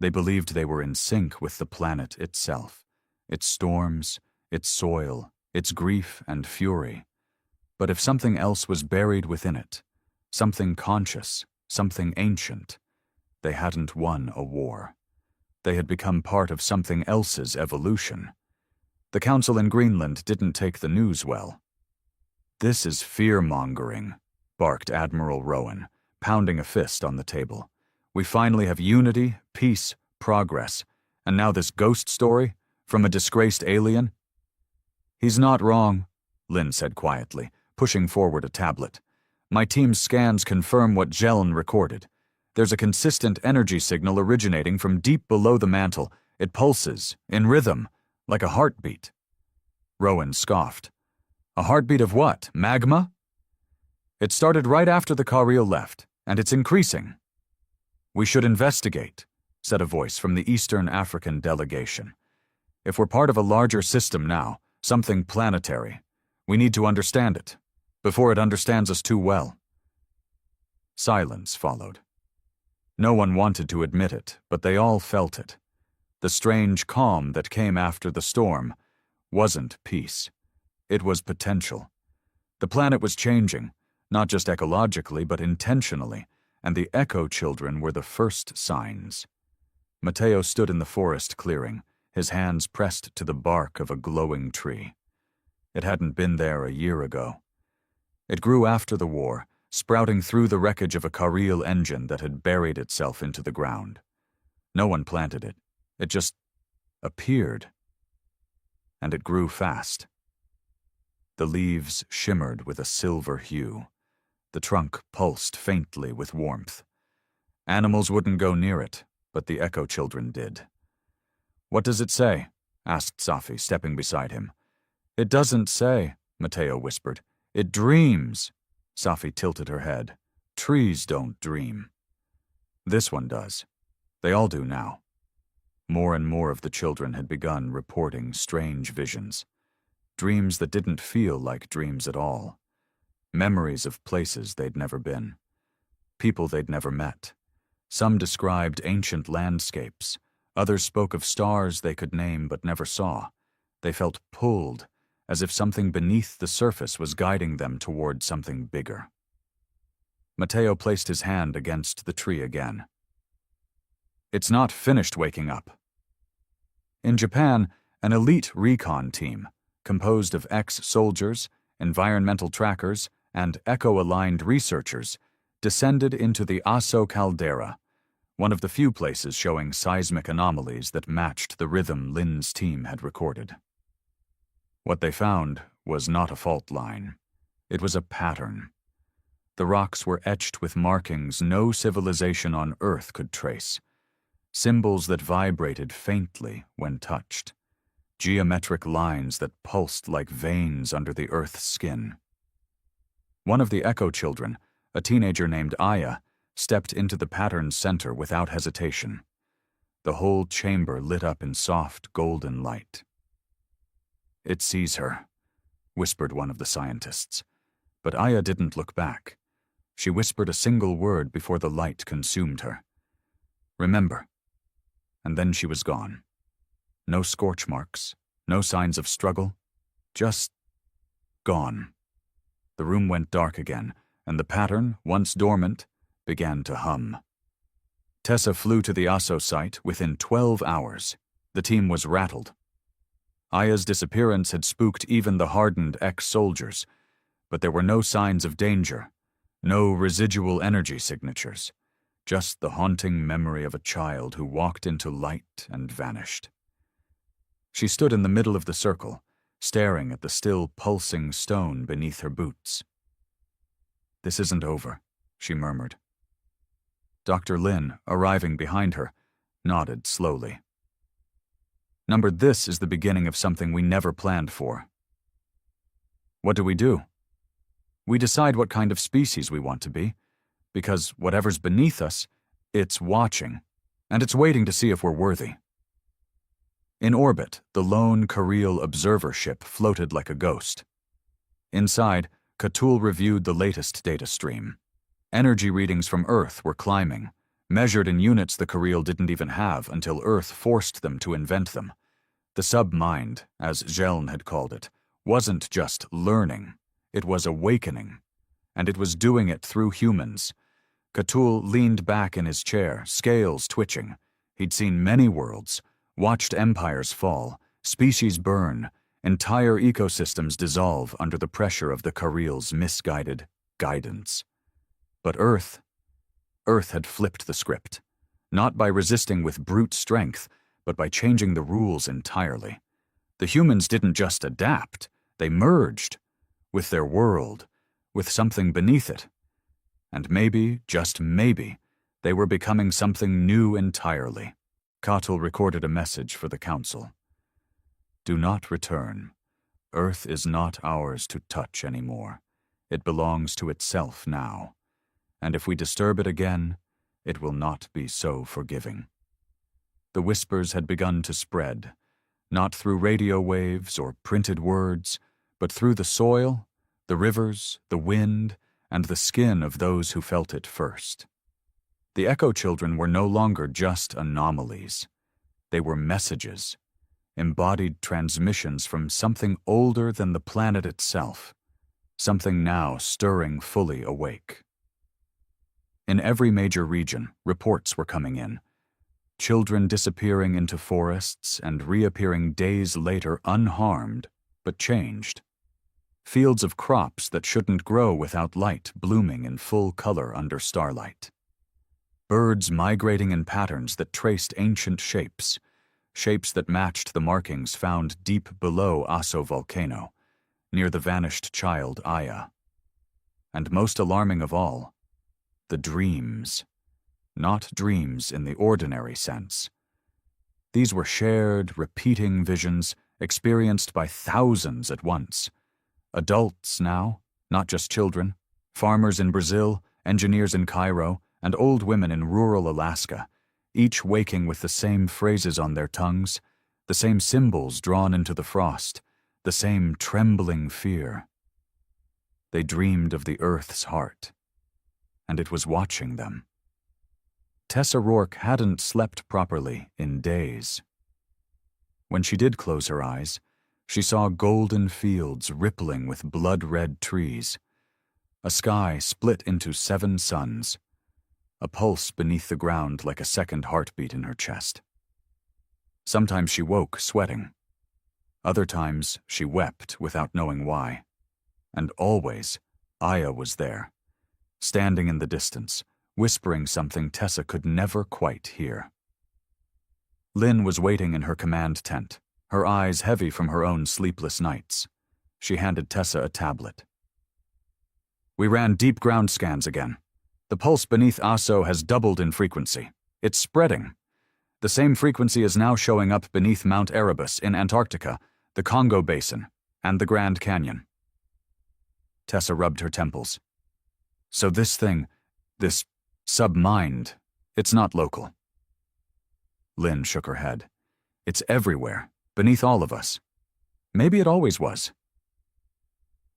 A: They believed they were in sync with the planet itself, its storms, its soil, its grief and fury. But if something else was buried within it, something conscious, something ancient, they hadn't won a war. They had become part of something else's evolution. The council in Greenland didn't take the news well. "This is fear-mongering," barked Admiral Rowan, pounding a fist on the table. "We finally have unity, peace, progress, and now this ghost story from a disgraced alien?" "He's not wrong," Lynn said quietly, pushing forward a tablet. "My team's scans confirm what Jelen recorded. There's a consistent energy signal originating from deep below the mantle. It pulses, in rhythm, like a heartbeat." Rowan scoffed. "A heartbeat of what? Magma?" "It started right after the Carrel left, and it's increasing." "We should investigate," said a voice from the Eastern African delegation. "If we're part of a larger system now, something planetary, we need to understand it, before it understands us too well." Silence followed. No one wanted to admit it, but they all felt it. The strange calm that came after the storm wasn't peace. It was potential. The planet was changing, not just ecologically, but intentionally, and the Echo Children were the first signs. Matteo stood in the forest clearing, his hands pressed to the bark of a glowing tree. It hadn't been there a year ago. It grew after the war, sprouting through the wreckage of a Carrel engine that had buried itself into the ground. No one planted it. It just appeared. And it grew fast. The leaves shimmered with a silver hue. The trunk pulsed faintly with warmth. Animals wouldn't go near it, but the Echo Children did. "What does it say?" asked Safi, stepping beside him. "It doesn't say," Matteo whispered. "It dreams." Safi tilted her head. "Trees don't dream." "This one does. They all do now." More and more of the children had begun reporting strange visions. Dreams that didn't feel like dreams at all. Memories of places they'd never been. People they'd never met. Some described ancient landscapes. Others spoke of stars they could name but never saw. They felt pulled, as if something beneath the surface was guiding them toward something bigger. Matteo placed his hand against the tree again. It's not finished waking up. In Japan, an elite recon team, composed of ex-soldiers, environmental trackers, and eco-aligned researchers, descended into the Aso caldera, one of the few places showing seismic anomalies that matched the rhythm Lin's team had recorded. What they found was not a fault line. It was a pattern. The rocks were etched with markings no civilization on Earth could trace, symbols that vibrated faintly when touched, geometric lines that pulsed like veins under the Earth's skin. One of the Echo children, a teenager named Aya, stepped into the pattern's center without hesitation. The whole chamber lit up in soft, golden light. "It sees her," whispered one of the scientists. But Aya didn't look back. She whispered a single word before the light consumed her. "Remember." And then she was gone. No scorch marks, no signs of struggle, just gone. The room went dark again, and the pattern, once dormant, began to hum. Tessa flew to the Aso site within 12 hours. The team was rattled. Aya's disappearance had spooked even the hardened ex-soldiers, but there were no signs of danger, no residual energy signatures, just the haunting memory of a child who walked into light and vanished. She stood in the middle of the circle, staring at the still pulsing stone beneath her boots. "This isn't over," she murmured. Dr. Lin, arriving behind her, nodded slowly. "Number, this is the beginning of something we never planned for." "What do? We decide what kind of species we want to be, because whatever's beneath us, it's watching, and it's waiting to see if we're worthy." In orbit, the lone Kariel observer ship floated like a ghost. Inside, Cthulhu reviewed the latest data stream. Energy readings from Earth were climbing, measured in units the Kariel didn't even have until Earth forced them to invent them. The sub-mind, as Geln had called it, wasn't just learning, it was awakening, and it was doing it through humans. Cthulhu leaned back in his chair, scales twitching. He'd seen many worlds, watched empires fall, species burn, entire ecosystems dissolve under the pressure of the Kariel's misguided guidance. But Earth had flipped the script, not by resisting with brute strength, but by changing the rules entirely. The humans didn't just adapt, they merged with their world, with something beneath it. And maybe, just maybe, they were becoming something new entirely. Cthulhu recorded a message for the council. "Do not return. Earth is not ours to touch anymore. It belongs to itself now. And if we disturb it again, it will not be so forgiving." The whispers had begun to spread, not through radio waves or printed words, but through the soil, the rivers, the wind, and the skin of those who felt it first. The Echo children were no longer just anomalies. They were messages, embodied transmissions from something older than the planet itself, something now stirring fully awake. In every major region, reports were coming in. Children disappearing into forests and reappearing days later unharmed, but changed. Fields of crops that shouldn't grow without light blooming in full color under starlight. Birds migrating in patterns that traced ancient shapes, shapes that matched the markings found deep below Aso volcano, near the vanished child Aya. And most alarming of all, the dreams. Not dreams in the ordinary sense. These were shared, repeating visions experienced by thousands at once. Adults now, not just children, farmers in Brazil, engineers in Cairo, and old women in rural Alaska, each waking with the same phrases on their tongues, the same symbols drawn into the frost, the same trembling fear. They dreamed of the Earth's heart, and it was watching them. Tessa Rourke hadn't slept properly in days. When she did close her eyes, she saw golden fields rippling with blood-red trees, a sky split into 7 suns, a pulse beneath the ground like a second heartbeat in her chest. Sometimes she woke, sweating. Other times, she wept without knowing why. And always, Aya was there, standing in the distance, whispering something Tessa could never quite hear. Lynn was waiting in her command tent, her eyes heavy from her own sleepless nights. She handed Tessa a tablet. We ran deep ground scans again. The pulse beneath Aso has doubled in frequency. It's spreading. The same frequency is now showing up beneath Mount Erebus in Antarctica, the Congo Basin, and the Grand Canyon. Tessa rubbed her temples. So this thing, this sub-mind, it's not local. Lynn shook her head. It's everywhere, beneath all of us. Maybe it always was.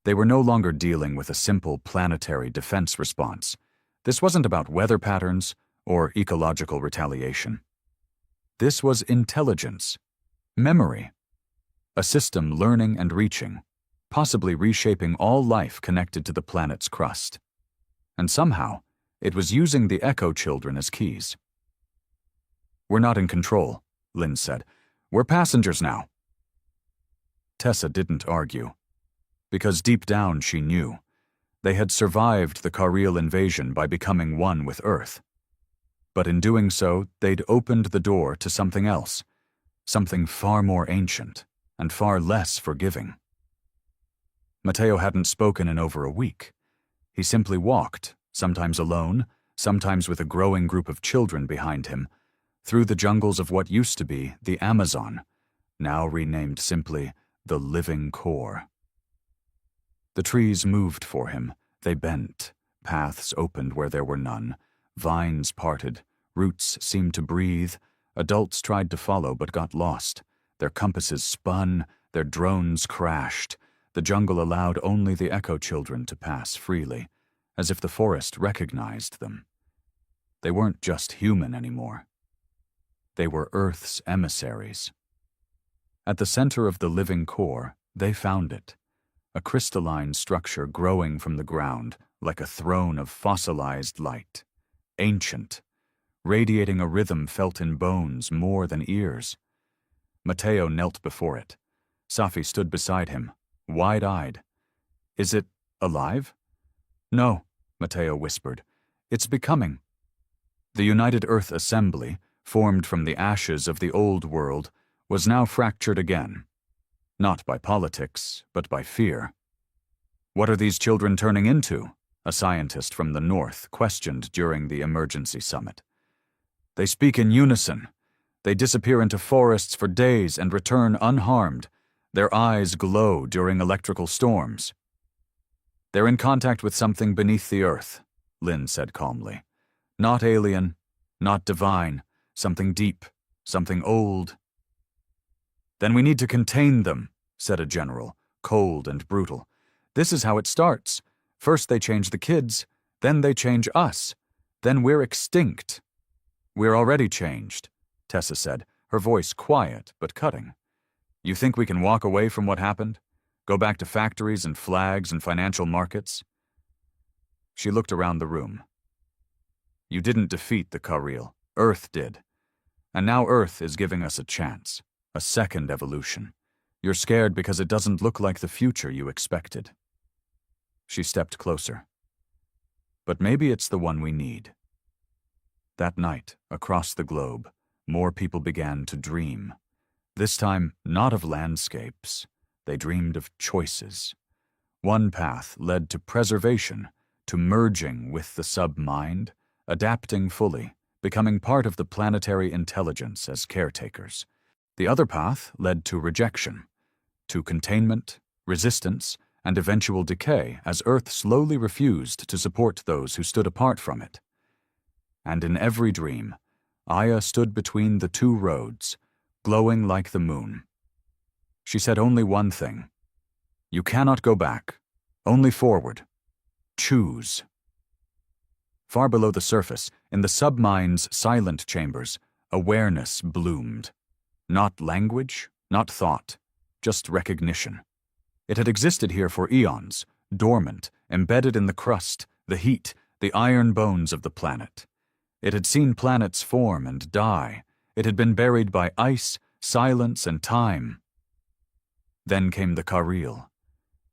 A: They were no longer dealing with a simple planetary defense response. This wasn't about weather patterns or ecological retaliation. This was intelligence, memory, a system learning and reaching, possibly reshaping all life connected to the planet's crust. And somehow, it was using the Echo Children as keys. We're not in control, Lynn said. We're passengers now. Tessa didn't argue, because deep down she knew. They had survived the Kariel invasion by becoming one with Earth. But in doing so, they'd opened the door to something else, something far more ancient and far less forgiving. Matteo hadn't spoken in over a week. He simply walked, sometimes alone, sometimes with a growing group of children behind him, through the jungles of what used to be the Amazon, now renamed simply the Living Core. The trees moved for him. They bent. Paths opened where there were none. Vines parted. Roots seemed to breathe. Adults tried to follow but got lost. Their compasses spun. Their drones crashed. The jungle allowed only the Echo Children to pass freely, as if the forest recognized them. They weren't just human anymore. They were Earth's emissaries. At the center of the Living Core, they found it. A crystalline structure growing from the ground like a throne of fossilized light. Ancient, radiating a rhythm felt in bones more than ears. Matteo knelt before it. Safi stood beside him, wide-eyed. Is it alive? No, Matteo whispered. It's becoming. The United Earth Assembly, formed from the ashes of the old world, was now fractured again. Not by politics, but by fear. What are these children turning into? A scientist from the north questioned during the emergency summit. They speak in unison. They disappear into forests for days and return unharmed. Their eyes glow during electrical storms. They're in contact with something beneath the earth, Lynn said calmly. Not alien, not divine, something deep, something old. Then we need to contain them, said a general, cold and brutal. This is how it starts. First they change the kids, then they change us. Then we're extinct. We're already changed, Tessa said, her voice quiet but cutting. You think we can walk away from what happened? Go back to factories and flags and financial markets? She looked around the room. You didn't defeat the Kariel. Earth did. And now Earth is giving us a chance, a second evolution. You're scared because it doesn't look like the future you expected. She stepped closer. But maybe it's the one we need. That night, across the globe, more people began to dream. This time, not of landscapes. They dreamed of choices. One path led to preservation, to merging with the sub-mind, adapting fully, becoming part of the planetary intelligence as caretakers. The other path led to rejection, to containment, resistance, and eventual decay as Earth slowly refused to support those who stood apart from it. And in every dream, Aya stood between the two roads, glowing like the moon. She said only one thing. You cannot go back, only forward. Choose. Far below the surface, in the sub-mind's silent chambers, awareness bloomed. Not language, not thought, just recognition. It had existed here for eons, dormant, embedded in the crust, the heat, the iron bones of the planet. It had seen planets form and die. It had been buried by ice, silence, and time. Then came the Kareel.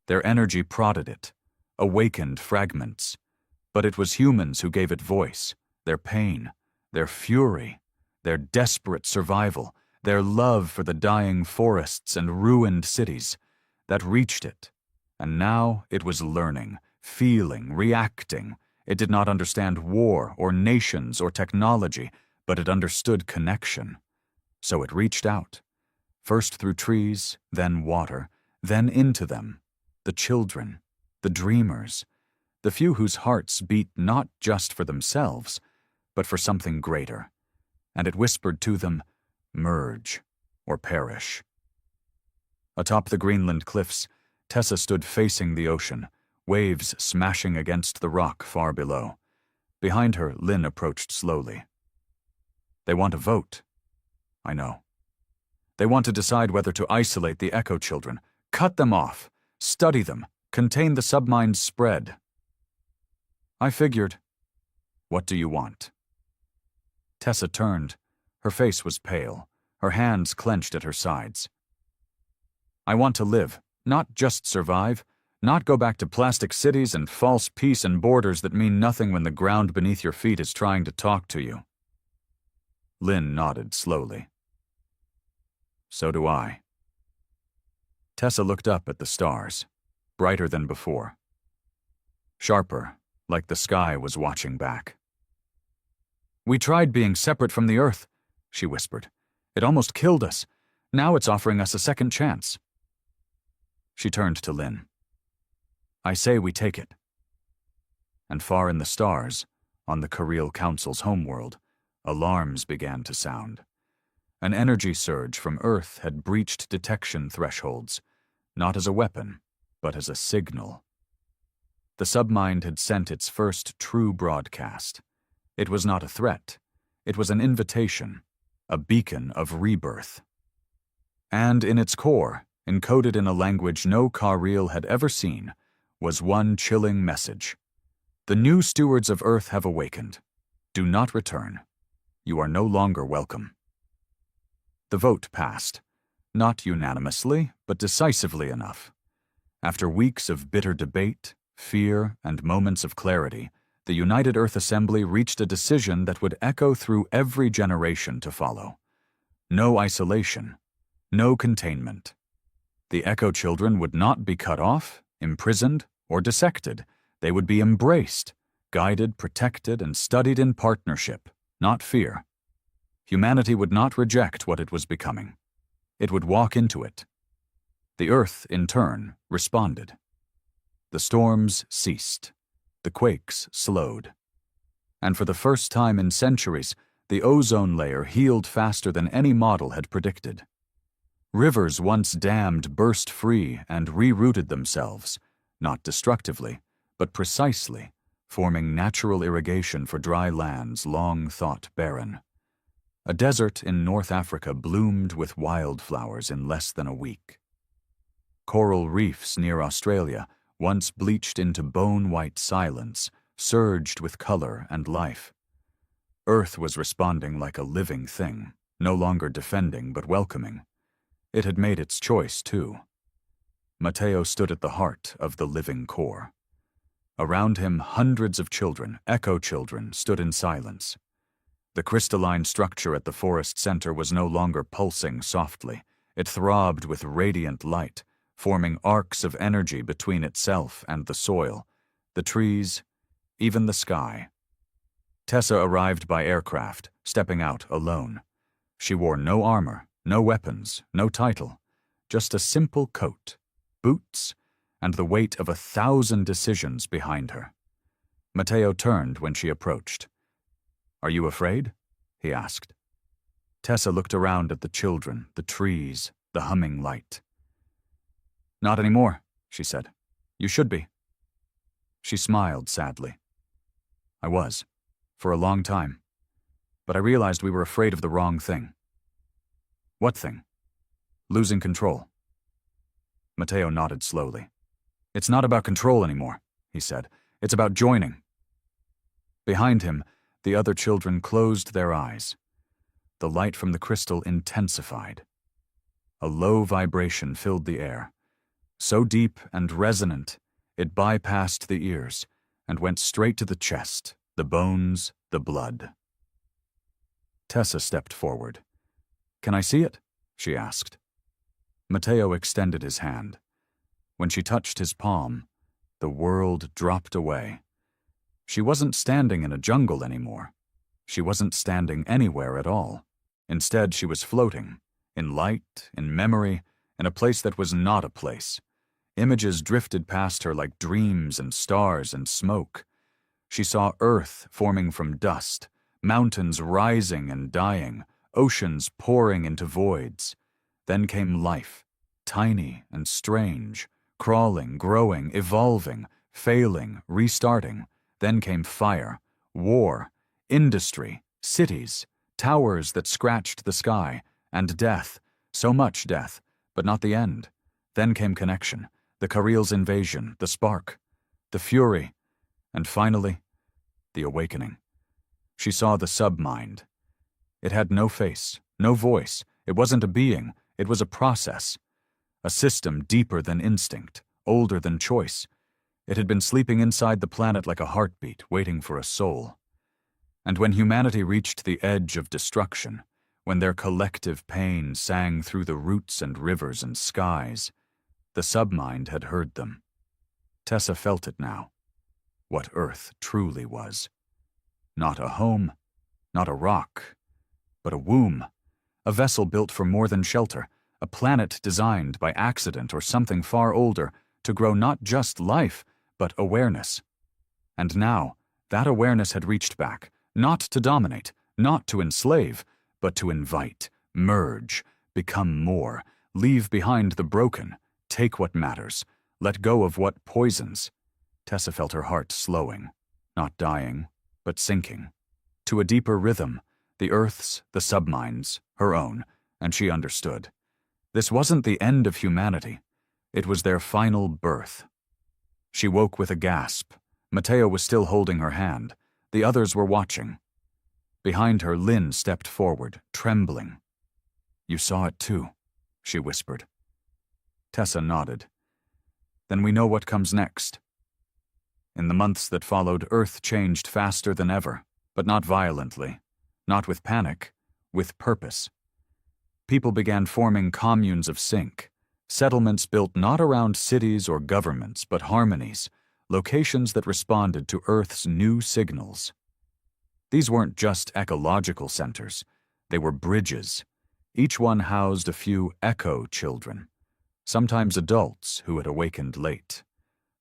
A: Their energy prodded it, awakened fragments. But it was humans who gave it voice, their pain, their fury, their desperate survival, their love for the dying forests and ruined cities, that reached it. And now it was learning, feeling, reacting. It did not understand war or nations or technology, but it understood connection. So it reached out, first through trees, then water, then into them, the children, the dreamers, the few whose hearts beat not just for themselves, but for something greater. And it whispered to them, merge or perish. Atop the Greenland cliffs, Tessa stood facing the ocean, waves smashing against the rock far below. Behind her, Lynn approached slowly. They want a vote. I know. They want to decide whether to isolate the Echo Children, cut them off, study them, contain the submind's spread. I figured. What do you want? Tessa turned. Her face was pale, her hands clenched at her sides. I want to live, not just survive, not go back to plastic cities and false peace and borders that mean nothing when the ground beneath your feet is trying to talk to you. Lynn nodded slowly. So do I. Tessa looked up at the stars, brighter than before. Sharper, like the sky was watching back. We tried being separate from the Earth, she whispered. It almost killed us. Now it's offering us a second chance. She turned to Lynn. I say we take it. And far in the stars, on the Kareel Council's homeworld, alarms began to sound. An energy surge from Earth had breached detection thresholds, not as a weapon, but as a signal. The submind had sent its first true broadcast. It was not a threat. It was an invitation, a beacon of rebirth. And in its core, encoded in a language no Kareel had ever seen, was one chilling message. The new stewards of Earth have awakened. Do not return. You are no longer welcome. The vote passed, not unanimously, but decisively enough. After weeks of bitter debate, fear, and moments of clarity, the United Earth Assembly reached a decision that would echo through every generation to follow. No isolation, no containment. The Echo Children would not be cut off, imprisoned, or dissected. They would be embraced, guided, protected, and studied in partnership, not fear. Humanity would not reject what it was becoming. It would walk into it. The Earth, in turn, responded. The storms ceased. The quakes slowed. And for the first time in centuries, the ozone layer healed faster than any model had predicted. Rivers once dammed burst free and rerouted themselves, not destructively, but precisely, forming natural irrigation for dry lands long thought barren. A desert in North Africa bloomed with wildflowers in less than a week. Coral reefs near Australia, once bleached into bone-white silence, surged with color and life. Earth was responding like a living thing, no longer defending but welcoming. It had made its choice, too. Matteo stood at the heart of the living core. Around him, hundreds of children, Echo Children, stood in silence. The crystalline structure at the forest center was no longer pulsing softly. It throbbed with radiant light, forming arcs of energy between itself and the soil, the trees, even the sky. Tessa arrived by aircraft, stepping out alone. She wore no armor, no weapons, no title, just a simple coat, boots, and the weight of 1,000 decisions behind her. Matteo turned when she approached. "Are you afraid?" he asked. Tessa looked around at the children, the trees, the humming light. "Not anymore," she said. "You should be." She smiled sadly. "I was, for a long time. But I realized we were afraid of the wrong thing." "What thing?" "Losing control." Matteo nodded slowly. "It's not about control anymore," he said. "It's about joining." Behind him, The other children closed their eyes. The light from the crystal intensified. A low vibration filled the air, so deep and resonant it bypassed the ears and went straight to the chest, the bones, the blood. Tessa stepped forward. "Can I see it?" she asked. Matteo extended his hand. When she touched his palm, the world dropped away. She wasn't standing in a jungle anymore. She wasn't standing anywhere at all. Instead, she was floating, in light, in memory, in a place that was not a place. Images drifted past her like dreams and stars and smoke. She saw Earth forming from dust, mountains rising and dying, oceans pouring into voids. Then came life, tiny and strange, crawling, growing, evolving, failing, restarting. Then came fire, war, industry, cities, towers that scratched the sky, and death, so much death, but not the end. Then came connection, the Karil's invasion, the spark, the fury, and finally, the awakening. She saw the submind. It had no face, no voice. It wasn't a being, it was a process. A system deeper than instinct, older than choice. It had been sleeping inside the planet like a heartbeat, waiting for a soul. And when humanity reached the edge of destruction, when their collective pain sang through the roots and rivers and skies, the submind had heard them. Tessa felt it now, what Earth truly was. Not a home, not a rock, but a womb, a vessel built for more than shelter, a planet designed by accident or something far older to grow not just life, but awareness. And now, that awareness had reached back, not to dominate, not to enslave, but to invite, merge, become more, leave behind the broken, take what matters, let go of what poisons. Tessa felt her heart slowing, not dying, but sinking, to a deeper rhythm, the Earth's, the submind's, her own, and she understood. This wasn't the end of humanity. It was their final birth. She woke with a gasp. Matteo was still holding her hand. The others were watching. Behind her, Lynn stepped forward, trembling. "You saw it too," she whispered. Tessa nodded. "Then we know what comes next." In the months that followed, Earth changed faster than ever, but not violently, not with panic, with purpose. People began forming communes of sync, settlements built not around cities or governments, but harmonies, locations that responded to Earth's new signals. These weren't just ecological centers, they were bridges. Each one housed a few echo children, sometimes adults who had awakened late.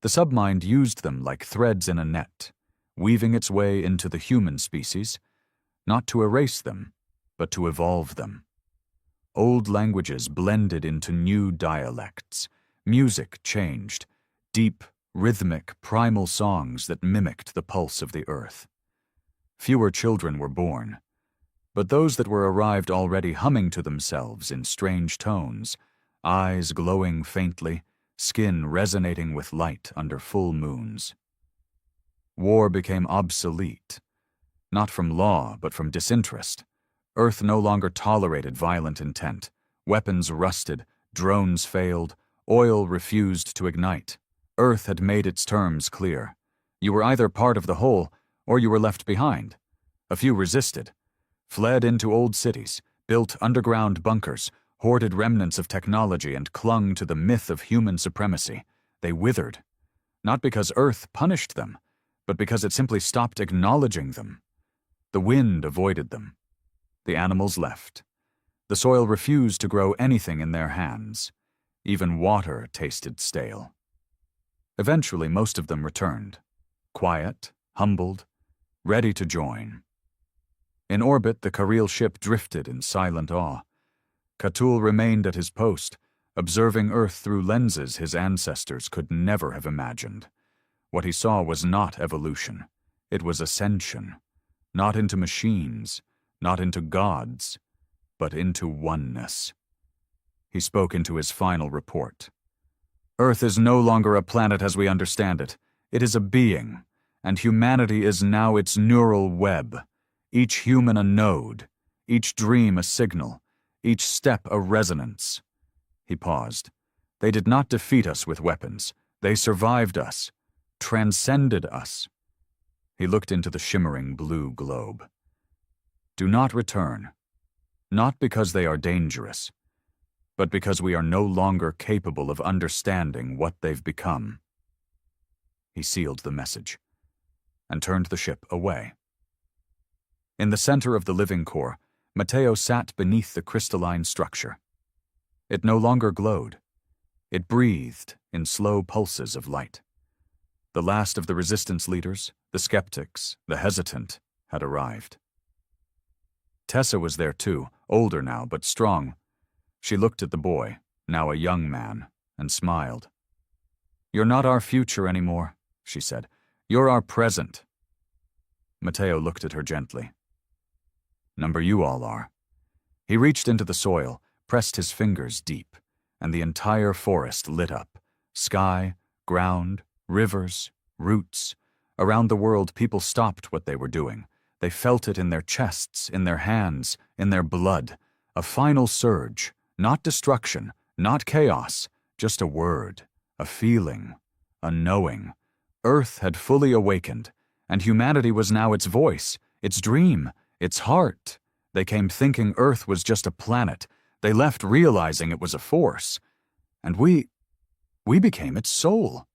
A: The submind used them like threads in a net, weaving its way into the human species, not to erase them, but to evolve them. Old languages blended into new dialects. Music changed, deep, rhythmic, primal songs that mimicked the pulse of the earth. Fewer children were born, but those that were arrived already humming to themselves in strange tones, eyes glowing faintly, skin resonating with light under full moons. War became obsolete, not from law, but from disinterest. Earth no longer tolerated violent intent. Weapons rusted, drones failed, oil refused to ignite. Earth had made its terms clear. You were either part of the whole, or you were left behind. A few resisted, fled into old cities, built underground bunkers, hoarded remnants of technology, and clung to the myth of human supremacy. They withered, not because Earth punished them, but because it simply stopped acknowledging them. The wind avoided them. The animals left. The soil refused to grow anything in their hands. Even water tasted stale. Eventually, most of them returned, quiet, humbled, ready to join. In orbit, the Kareel ship drifted in silent awe. Katul remained at his post, observing Earth through lenses his ancestors could never have imagined. What he saw was not evolution. It was ascension, not into machines, not into gods, but into oneness. He spoke into his final report. Earth is no longer a planet as we understand it. It is a being, and humanity is now its neural web, each human a node, each dream a signal, each step a resonance. He paused. They did not defeat us with weapons. They survived us, transcended us. He looked into the shimmering blue globe. Do not return, not because they are dangerous, but because we are no longer capable of understanding what they've become. He sealed the message and turned the ship away. In the center of the living core, Matteo sat beneath the crystalline structure. It no longer glowed. It breathed in slow pulses of light. The last of the resistance leaders, the skeptics, the hesitant, had arrived. Tessa was there too, older now but strong. She looked at the boy, now a young man, and smiled. "You're not our future anymore," she said. "You're our present." Matteo looked at her gently. "Number you all are." He reached into the soil, pressed his fingers deep, and the entire forest lit up. Sky, ground, rivers, roots. Around the world, people stopped what they were doing. They felt it in their chests, in their hands, in their blood. A final surge, not destruction, not chaos, just a word, a feeling, a knowing. Earth had fully awakened, and humanity was now its voice, its dream, its heart. They came thinking Earth was just a planet. They left realizing it was a force. And we became its soul.